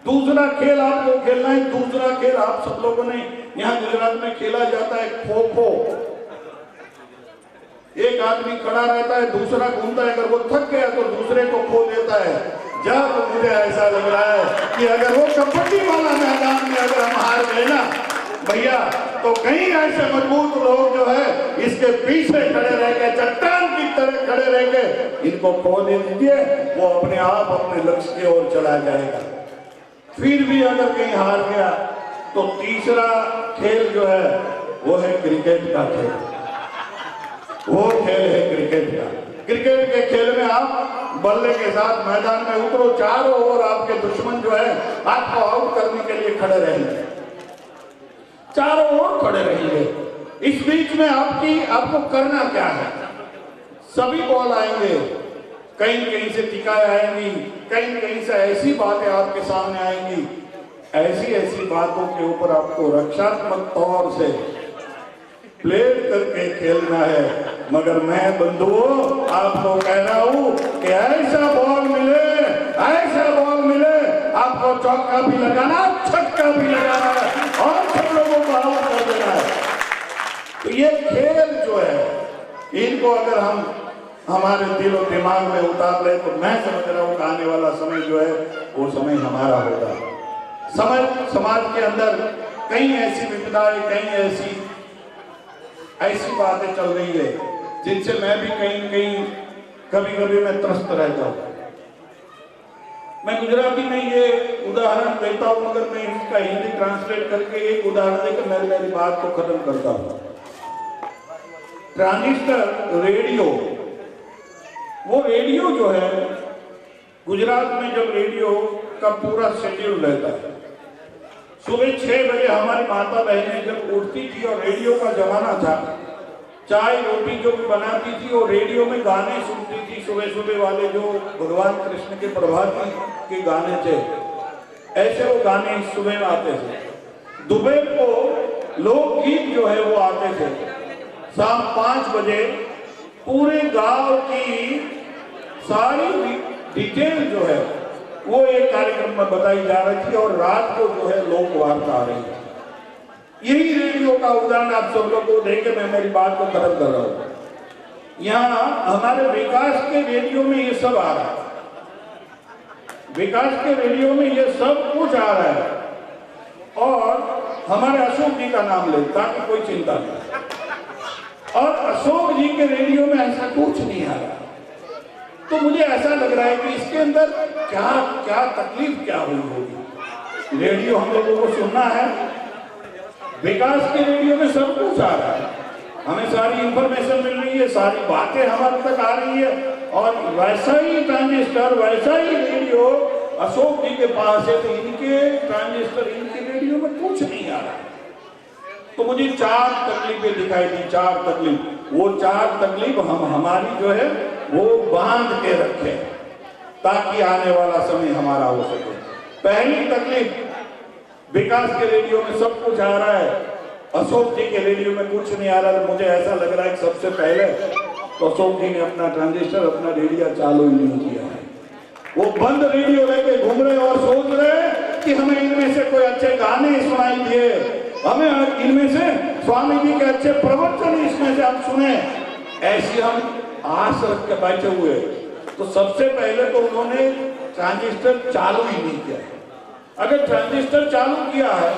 दूसरा खेल आपको खेलना है। दूसरा खेल आप सब लोगों ने यहाँ गुजरात में खेला जाता है खो खो। एक आदमी खड़ा रहता है, दूसरा घूमता है, अगर वो थक गया तो दूसरे को खो देता है। जब मुझे ऐसा लग रहा है कि अगर वो कबड्डी वाला मैदान में अगर हम हार गए ना भैया, तो कहीं ऐसे मजबूत लोग जो है इसके पीछे खड़े रह गए, चट्टान की तरह खड़े रह गए, इनको खो दे दीजिए, वो अपने आप अपने लक्ष्य की ओर चला जाएगा। फिर भी अगर कहीं हार गया तो तीसरा खेल जो है वो है क्रिकेट का खेल। वो खेल है क्रिकेट का। क्रिकेट के खेल में आप बल्ले के साथ मैदान में उतरो, चारों ओर आपके दुश्मन जो है आपको आउट करने के लिए खड़े रहेंगे, चारों ओर खड़े रहेंगे। इस बीच में आपको करना क्या है? सभी बॉल आएंगे, कहीं कहीं से टिकाएं आएंगी, कहीं कहीं से ऐसी बातें आपके सामने आएंगी, ऐसी ऐसी बातों के ऊपर आपको रक्षात्मक तौर से प्लेट करके खेलना है। मगर मैं बंधुओं आपको कह रहा हूं कि ऐसा बॉल मिले आपको चौका भी लगाना, छक्का भी लगाना है और सब लोगों को आउट कर देना है। तो ये खेल जो है इनको अगर हम हमारे दिल और दिमाग में उतार ले तो मैं समझ रहा हूं कि आने वाला समय जो है वो समय हमारा होगा। समाज के अंदर कई ऐसी विपदाएं, कई ऐसी बातें चल रही है जिनसे मैं भी कहीं कभी कभी मैं त्रस्त रहता हूं। मैं गुजराती में ये उदाहरण देता हूं, मगर मैं इसका हिंदी ट्रांसलेट करके एक उदाहरण देकर मैं मेरी बात को खत्म करता हूं। ट्रांजिस्टर रेडियो, वो रेडियो जो है गुजरात में जब रेडियो का पूरा शेड्यूल रहता है, सुबह 6 बजे हमारी माता बहनें जब उठती थी और रेडियो का जमाना था, चाय रोटी जो भी बनाती थी वो रेडियो में गाने सुनती थी। सुबह सुबह वाले जो भगवान कृष्ण के प्रभाती के गाने थे, ऐसे वो गाने सुबह में आते थे। दोपहर को लोकगीत जो है वो आते थे। शाम 5 बजे पूरे गांव की सारी डिटेल जो है वो एक कार्यक्रम में बताई जा रही थी और रात को जो है लोक वार्ता आ रही है। यही रेडियो का उदाहरण आप सब लोग को देकर मैं मेरी बात को खत्म कर रहा हूं। यहाँ हमारे विकास के रेडियो में ये सब आ रहा है, विकास के रेडियो में ये सब कुछ आ रहा है और हमारे अशोक जी का नाम ले ताकि कोई चिंता नहीं। और अशोक जी के रेडियो में ऐसा कुछ नहीं आ रहा। तो मुझे ऐसा लग रहा है कि इसके अंदर क्या क्या तकलीफ क्या हुई होगी। रेडियो हम लोगों को सुनना है, विकास के रेडियो में सब कुछ आ रहा है, हमें सारी इंफॉर्मेशन मिल रही है, सारी बातें हमारे तक आ रही है और वैसा ही ट्रांजिस्टर, वैसा ही रेडियो अशोक जी के पास है, तो इनके ट्रांजिस्टर, इनके रेडियो में कुछ नहीं आ रहा है। तो मुझे 4 तकलीफें दिखाई दी, 4 तकलीफ। वो 4 तकलीफ हम हमारी जो है वो बांध के रखें ताकि आने वाला समय हमारा हो सके। पहली तकलीफ, विकास के रेडियो में सब कुछ आ रहा है, अशोक जी के रेडियो में कुछ नहीं आ रहा। तो मुझे ऐसा लग रहा है कि सबसे पहले तो अशोक जी ने अपना ट्रांजिस्टर, अपना रेडियो चालू ही नहीं किया है। वो बंद रेडियो लेके घूम रहे और सोच रहे कि हमें इनमें से कोई अच्छे गाने सुनाई दिए, हमें इनमें से स्वामी जी के अच्छे प्रवचन इसमें से हम सुने, ऐसी हम आस रख के बैठे हुए। तो सबसे पहले तो उन्होंने ट्रांजिस्टर चालू ही नहीं किया। अगर ट्रांजिस्टर चालू किया है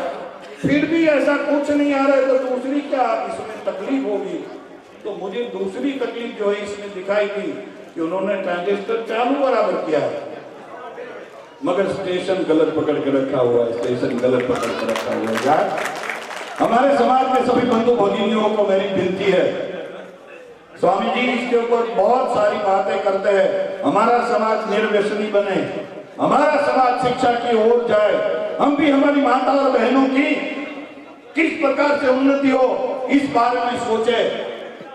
फिर भी ऐसा कुछ नहीं आ रहा है तो दूसरी क्या इसमें तकलीफ होगी। तो मुझे दूसरी तकलीफ जो है इसमें दिखाई दी कि उन्होंने ट्रांजिस्टर चालू बराबर किया है मगर स्टेशन गलत पकड़ के रखा हुआ है, स्टेशन गलत पकड़ के रखा हुआ है। यार हमारे समाज में सभी बंधु भगिनियों को मेरी विनती है, स्वामी जी इसके ऊपर बहुत सारी बातें करते हैं, हमारा समाज निर्व्यसनी बने, हमारा समाज शिक्षा की ओर जाए, हम भी हमारी माता और बहनों की किस प्रकार से उन्नति हो इस बारे में सोचे।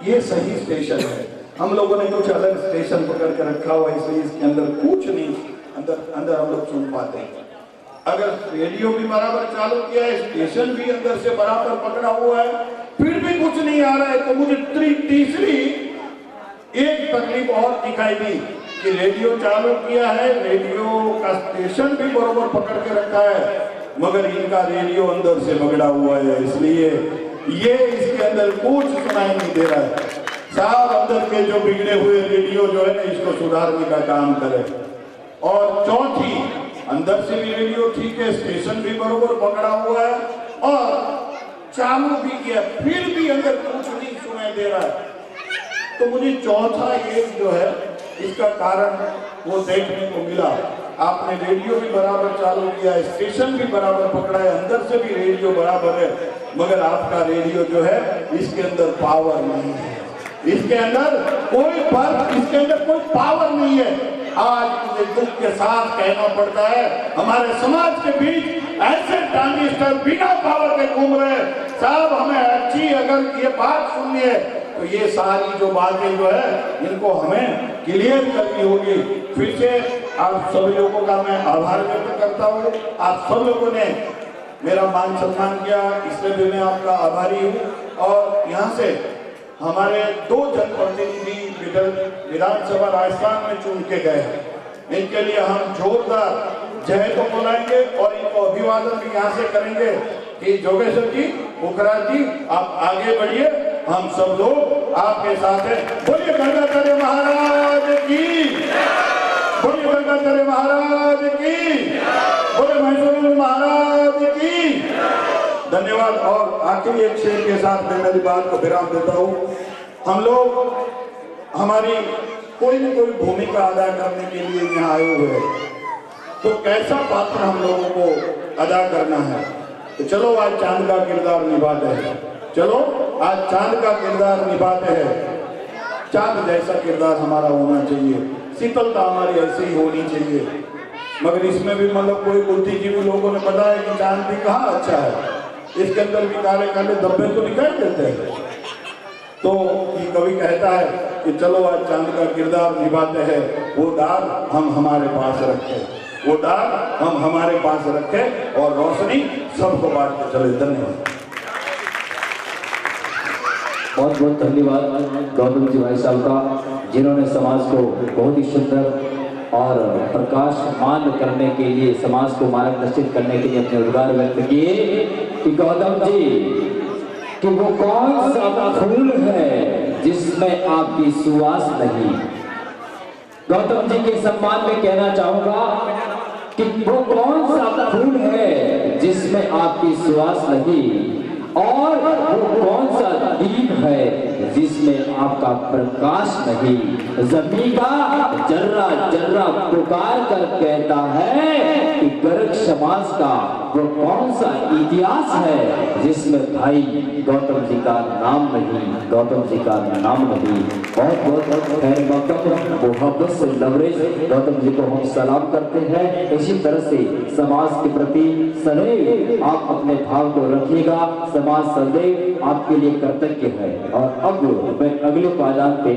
ये सही स्टेशन है, हम लोगों ने कुछ अलग स्टेशन पकड़ के रखा हुआ है, इसलिए इसके अंदर कुछ नहीं अंदर हम लोग सुन पाते हैं। अगर रेडियो भी बराबर चालू किया है, स्टेशन भी अंदर से बराबर पकड़ा हुआ है, फिर भी कुछ नहीं आ रहा है, तो मुझे तीसरी एक तकलीफ और दिखाई दी कि रेडियो चालू किया है, रेडियो का स्टेशन भी बरोबर पकड़ के रखा है, मगर इनका रेडियो अंदर से बगड़ा हुआ है, इसलिए ये इसके अंदर कुछ सुनाई नहीं दे रहा है। साहब अंदर के जो बिगड़े हुए रेडियो जो है ना, इसको सुधारने का काम करे। और चौथी, अंदर से भी रेडियो ठीक है, स्टेशन भी बरोबर पकड़ा हुआ है और चालू भी किया, फिर भी अंदर कुछ नहीं सुनाई दे रहा है। तो मुझे चौथा एक जो है इसका कारण वो देखने को मिला। आपने रेडियो भी बराबर चालू किया है, स्टेशन भी बराबर पकड़ा है, अंदर से भी रेडियो बराबर है, मगर आपका रेडियो जो है इसके अंदर पावर नहीं है, इसके अंदर कोई फर्क, इसके अंदर कोई पावर नहीं है। आज मुझे दुख के साथ कहना पड़ता है, हमारे समाज के बीच ऐसे ट्रांजिस्टर बिना पावर के घूम रहे। साहब हमें अच्छी अगर ये बात सुननी है तो ये सारी जो बातें जो है इनको हमें क्लियर करनी होगी। फिर से आप सभी लोगों का मैं आभार व्यक्त करता हूँ। आप सब लोगों ने मेरा मान सम्मान किया, इसलिए भी मैं आपका आभारी हूँ। और यहाँ से हमारे 2 जनप्रतिनिधि विधानसभा राजस्थान में चुन के गए हैं, इनके लिए हम जोरदार जय तो बुलाएंगे और इनको अभिवादन भी यहाँ से करेंगे कि जोगेश्वर जी, मुखराज जी, आप आगे बढ़िए, हम सब लोग आपके साथ हैं। बोलिए गंगाधर महाराज की, बोलिए गंगाधर महाराज की, बोले मैसूर महाराज की। धन्यवाद। और आखिरी एक शेर के साथ मैं मेरी बात को विराम देता हूँ। हम लोग हमारी कोई न कोई भूमिका अदा करने के लिए यहाँ आए हुए हैं, तो कैसा पात्र हम लोगों को अदा करना है। तो चलो आज चांद का किरदार निभाते हैं, चलो आज चांद का किरदार निभाते हैं। चांद जैसा किरदार हमारा होना चाहिए, शीतलता हमारी ऐसी ही होनी चाहिए। मगर इसमें भी मतलब कोई बुद्धिजीवी लोगों ने बताया कि चांद भी कहाँ अच्छा है, इसके अंदर भी काले काले धब्बे तो निकाल देते हैं। तो ये कवि कहता है कि चलो आज चांद का किरदार निभाते हैं, वो दाग हम हमारे पास रखें, वो दाग हम हमारे पास रखें और रोशनी सबको बांटते चले। धन्यवाद। बहुत बहुत धन्यवाद गौतम जी भाई साहब का, जिन्होंने समाज को बहुत ही सुंदर और प्रकाशमान करने के लिए, समाज को मार्गदर्शित करने के लिए अपने उद्गार व्यक्त किए कि गौतम जी कि वो कौन सा फूल है जिसमें आपकी सुवास नहीं। गौतम जी के सम्मान में कहना चाहूंगा कि वो कौन सा फूल है जिसमें आपकी सुवास नहीं, और वो कौन सा दीप है जिसमें आपका प्रकाश नहीं। जमीन का जर्रा जर्रा पुकार कर कहता है कि गर्ग समाज का वो कौन सा इतिहास है जिसमें भाई गौतम जी का नाम नहीं, गौतम जी का नाम नहीं। बहुत बहुत खैर मकदम मोहब्बत से लवरेज गौतम जी को हम सलाम करते हैं। इसी तरह से समाज के प्रति सदैव आप अपने भाव को रखिएगा, समाज सदैव आपके लिए कृतज्ञ है। और अब मैं अगले पायदान पे,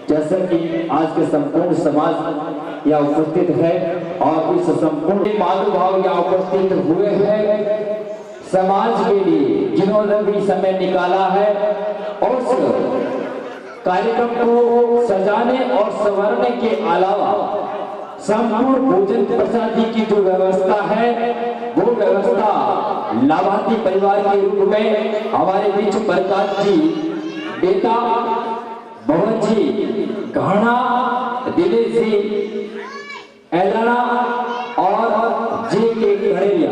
जैसा कि आज के संपूर्ण समाज यहाँ उपस्थित है और इस संपूर्ण मातृभाव यहाँ उपस्थित हुए हैं समाज के लिए, जिन्होंने भी समय निकाला है और उस कार्यक्रम को सजाने और संवारने के अलावा संपूर्ण भोजन प्रसादी की जो व्यवस्था है वो व्यवस्था लाभार्थी परिवार के रूप में हमारे बीच प्रकाश जी, बेटा भवन जी, घाना, दिनेश जी, एलाना और जे के घड़ेरिया,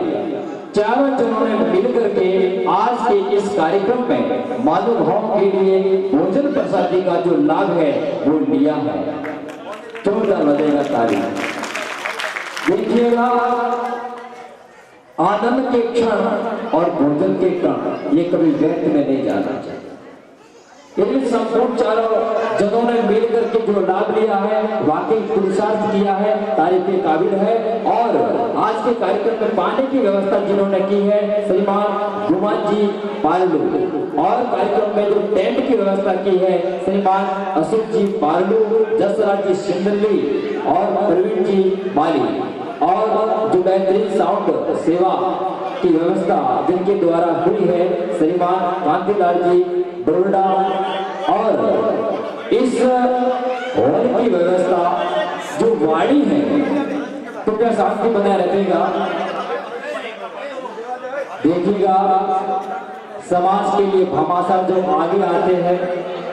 चारों जनों ने मिलकर के आज के इस कार्यक्रम में माधुभाव के लिए भोजन प्रसादी का जो लाभ है वो लिया है। जोरदार बजेगा ताली। देखिएगा, आनंद के क्षण और भोजन के क्षण ये कभी व्यर्थ में नहीं जाना चाहिए। इन संपूर्ण चारों जनों ने मिलकर के जो लाभ लिया है वाकई पुरुषार्थ किया है, तारीफ के काबिल है। और आज के कार्यक्रम में पानी की व्यवस्था जिन्होंने की है श्रीमान गुमान जी पार्लू, और कार्यक्रम में जो टेंट की व्यवस्था की है श्रीमान अशोक जी पार्लू, जसराज जी सिंदली और प्रवीण जी माली, और जो बेहतरीन साउंड सेवा की व्यवस्था जिनके द्वारा हुई है श्रीमान कांतिलाल जी बरोड़ा, और इस हॉल की व्यवस्था वाणी है तो क्या शांति बनाए रहेगा? देखिएगा समाज के लिए भामाशाह जो आगे आते हैं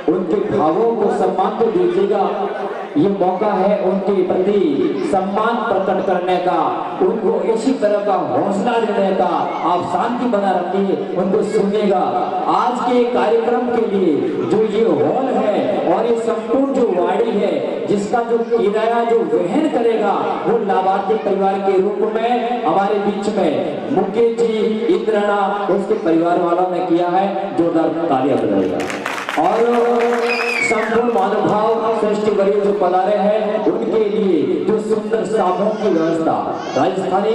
उनके भावों को सम्मान तो दीजिएगा। ये मौका है उनके प्रति सम्मान प्रकट करने का, उनको इसी तरह का हौसला देने का। आप शांति बना रखिए, उनको सुनिएगा। आज के कार्यक्रम के लिए जो ये हॉल है और ये संपूर्ण जो वाड़ी है जिसका जो किराया जो वहन करेगा वो लाभार्थी परिवार के रूप में हमारे बीच में मुकेश जी, इंद्रणा, उसके परिवार वालों ने किया है। जोरदार तालियां बजाइएगा। और संपूर्ण महानुभाव श्रेष्ठ वरीय जो पधारे हैं उनके लिए जो सुंदर साधों की व्यवस्था, राजस्थानी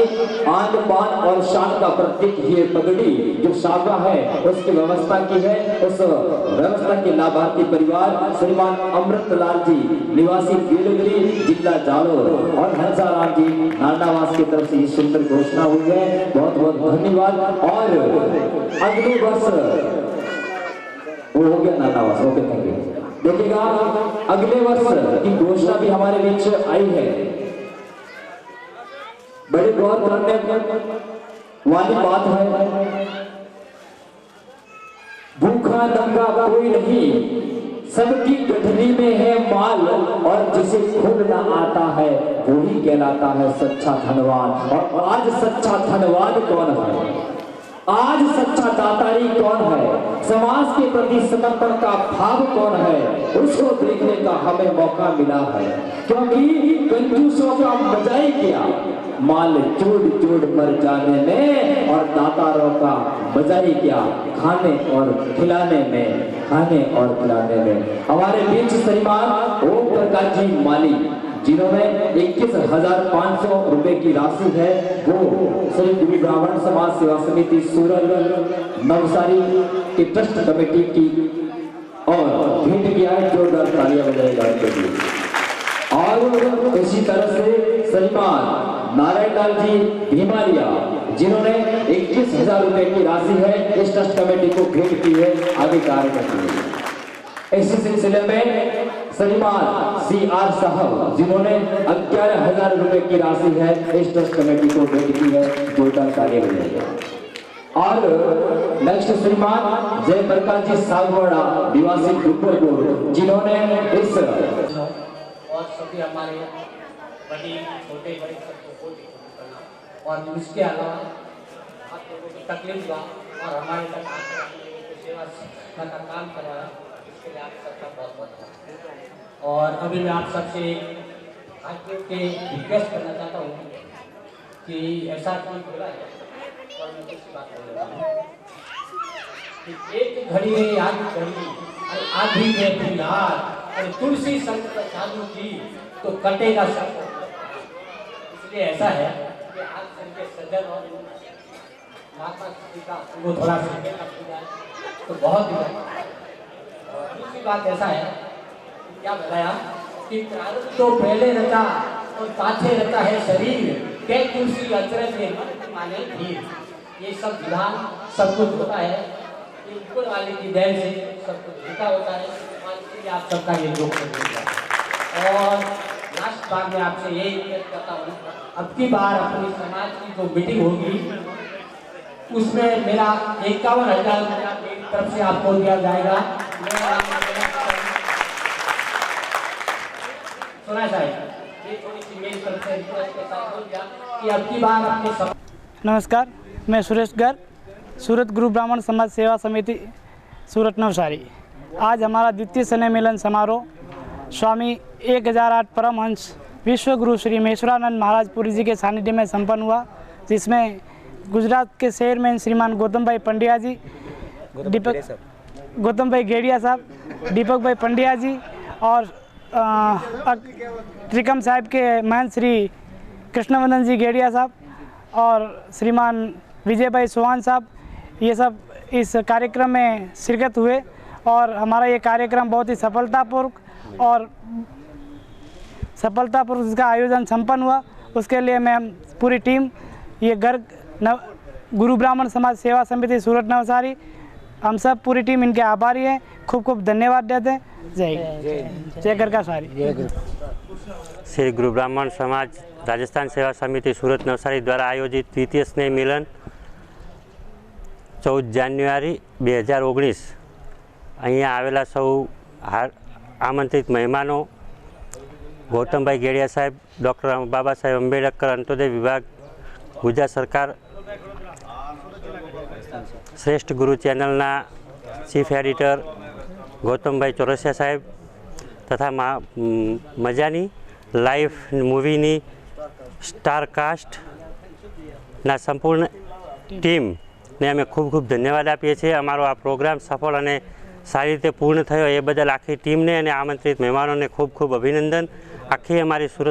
आन बान और शान का प्रतीक ये पगड़ी जो साफा है उसकी व्यवस्था की है। उस व्यवस्था के लाभार्थी परिवार श्रीमान अमृतलाल जी निवासी बेलगरी जिला जालोर और हंसाराम जी नांडावास की तरफ से ये सुंदर घोषणा हुई है। बहुत बहुत धन्यवाद। और अगले वर्ष वो हो गया नानावास, ओके थैंक यू। देखिएगा अगले वर्ष की घोषणा भी हमारे बीच आई है। बड़ी गौर करने वाली बात है, भूखा नंगा कोई नहीं, सबकी गठरी में है माल, और जिसे खुद न आता है वही कहलाता है सच्चा धनवान। और आज सच्चा धनवान कौन है? आज सच्चा दातारी कौन है? समाज के प्रति समर्पण का भाव कौन है? उसको देखने का हमें मौका मिला है, क्योंकि कंजूसों का मजा ही क्या, माल जोड़ जोड़ मर जाने में, और दातारों का मजा ही क्या, खाने और खिलाने में, खाने और खिलाने में। हमारे बीच श्रीमान ओम प्रकाश जी माली जिन्होंने 21,500 रुपए की राशि है वो श्री गुरु ब्राह्मण समाज सेवा समिति सूरत नवसारी की ट्रस्ट कमेटी की और भेंट किया है। जोरदार तालियां बजाएगा उनके लिए। और इसी तरह से श्रीमान नारायण लाल जी भीमालिया जिन्होंने 21,000 रुपए की राशि है इस ट्रस्ट कमेटी को भेंट की है, आगे कार्य करती है। इसी सिलसिले में श्रीमान CR साहब जिन्होंने 11,000 रुपए की राशि है इस ट्रस्ट कमेटी को भेंट की है। जोरदार तालियां बजाइए। और नेक्स्ट श्रीमान जय प्रकाश जी सागवाड़ा निवासी डुपरपुर जिन्होंने इस और सभी हमारे बड़ी छोटे बड़े सबको करना, और इसके अलावा आप लोगों को तकलीफ हुआ और हमारे तक सेवा का काम करवाया, इसके लिए आप सबका बहुत बहुत धन्यवाद। और अभी मैं आप सबसे आज के रिक्वेस्ट करना चाहता हूँ कि ऐसा कोई बोला है और मैं किसी बात कर रहा हूँ कि एक घड़ी है याद घड़ी आधी में भी याद, और तुलसी संत का साधु की तो कटेगा सब। इसलिए ऐसा है कि आज के सज्जन और माता पिता को थोड़ा सा तो बहुत ही। और दूसरी बात ऐसा है क्या बताया कि प्रारंभ तो पहले रचा और पाछे रचा है शरीर, के तुलसी अचरज में मन माने धीर। ये सब विधान सब कुछ होता है, ये ऊपर वाले की देन से सब कुछ होता होता है, और इसलिए आप सबका ये योगदान है। और लास्ट बार में आपसे यही रिक्वेस्ट करता हूँ, अब की बार अपनी समाज की जो मीटिंग होगी उसमें मेरा 51,000 रुपया मेरी तरफ से आपको दिया जाएगा। सुना साहब, ये थोड़ी सी मेरी तरफ से रिक्वेस्ट के साथ बोल दिया कि अब की बार अपने नमस्कार, मैं सुरेश गर्ग, सूरत गुरु ब्राह्मण समाज सेवा समिति सूरत नवसारी। आज हमारा द्वितीय स्नेह मिलन समारोह स्वामी 1008 परमहंस विश्व गुरु श्री महेश्वरानंद महाराज पुरी जी के सानिध्य में संपन्न हुआ, जिसमें गुजरात के चेयरमैन श्रीमान गौतम भाई पंड्या जी, गौतम भाई गेड़िया साहब, दीपक भाई पंड्या जी और त्रिकम साहिब के महंत श्री कृष्णवंदन जी गेड़िया साहब और श्रीमान विजय भाई चौहान साहब, ये सब इस कार्यक्रम में शिरकत हुए। और हमारा ये कार्यक्रम बहुत ही सफलतापूर्वक इसका आयोजन संपन्न हुआ। उसके लिए मैं पूरी टीम ये गर्ग गुरु ब्राह्मण समाज सेवा समिति सूरत नवसारी, हम सब पूरी टीम इनके आभारी हैं, खूब खूब धन्यवाद देते हैं। जय गर्ग सारी। श्री गुरु ब्राह्मण समाज राजस्थान सेवा समिति सूरत नवसारी द्वारा आयोजित द्वितीय स्नेह मिलन 14 જાન્યુઆરી 2019 અહીંયા આવેલા સૌ આમંત્રિત મહેમાનો ગૌતમભાઈ ગેડિયા સાહેબ, ડૉક્ટર બાબા સાહેબ આંબેડકર અંત્યોદય વિભાગ, ગુજરાત સરકાર, શ્રેષ્ઠ ગુરુ ચેનલના ચીફ એડિટર ગૌતમભાઈ ચોરસિયા સાહેબ તથા મજાની લાઈવ મૂવીની સ્ટાર કાસ્ટના સંપૂર્ણ ટીમને અમે ખૂબ ખૂબ ધન્યવાદ આપીએ છીએ। અમારો આ પ્રોગ્રામ સફળ અને સારી રીતે પૂર્ણ થયો એ બદલ આખી ટીમને અને આમંત્રિત મહેમાનોને ખૂબ ખૂબ અભિનંદન। આખી અમારી સુરત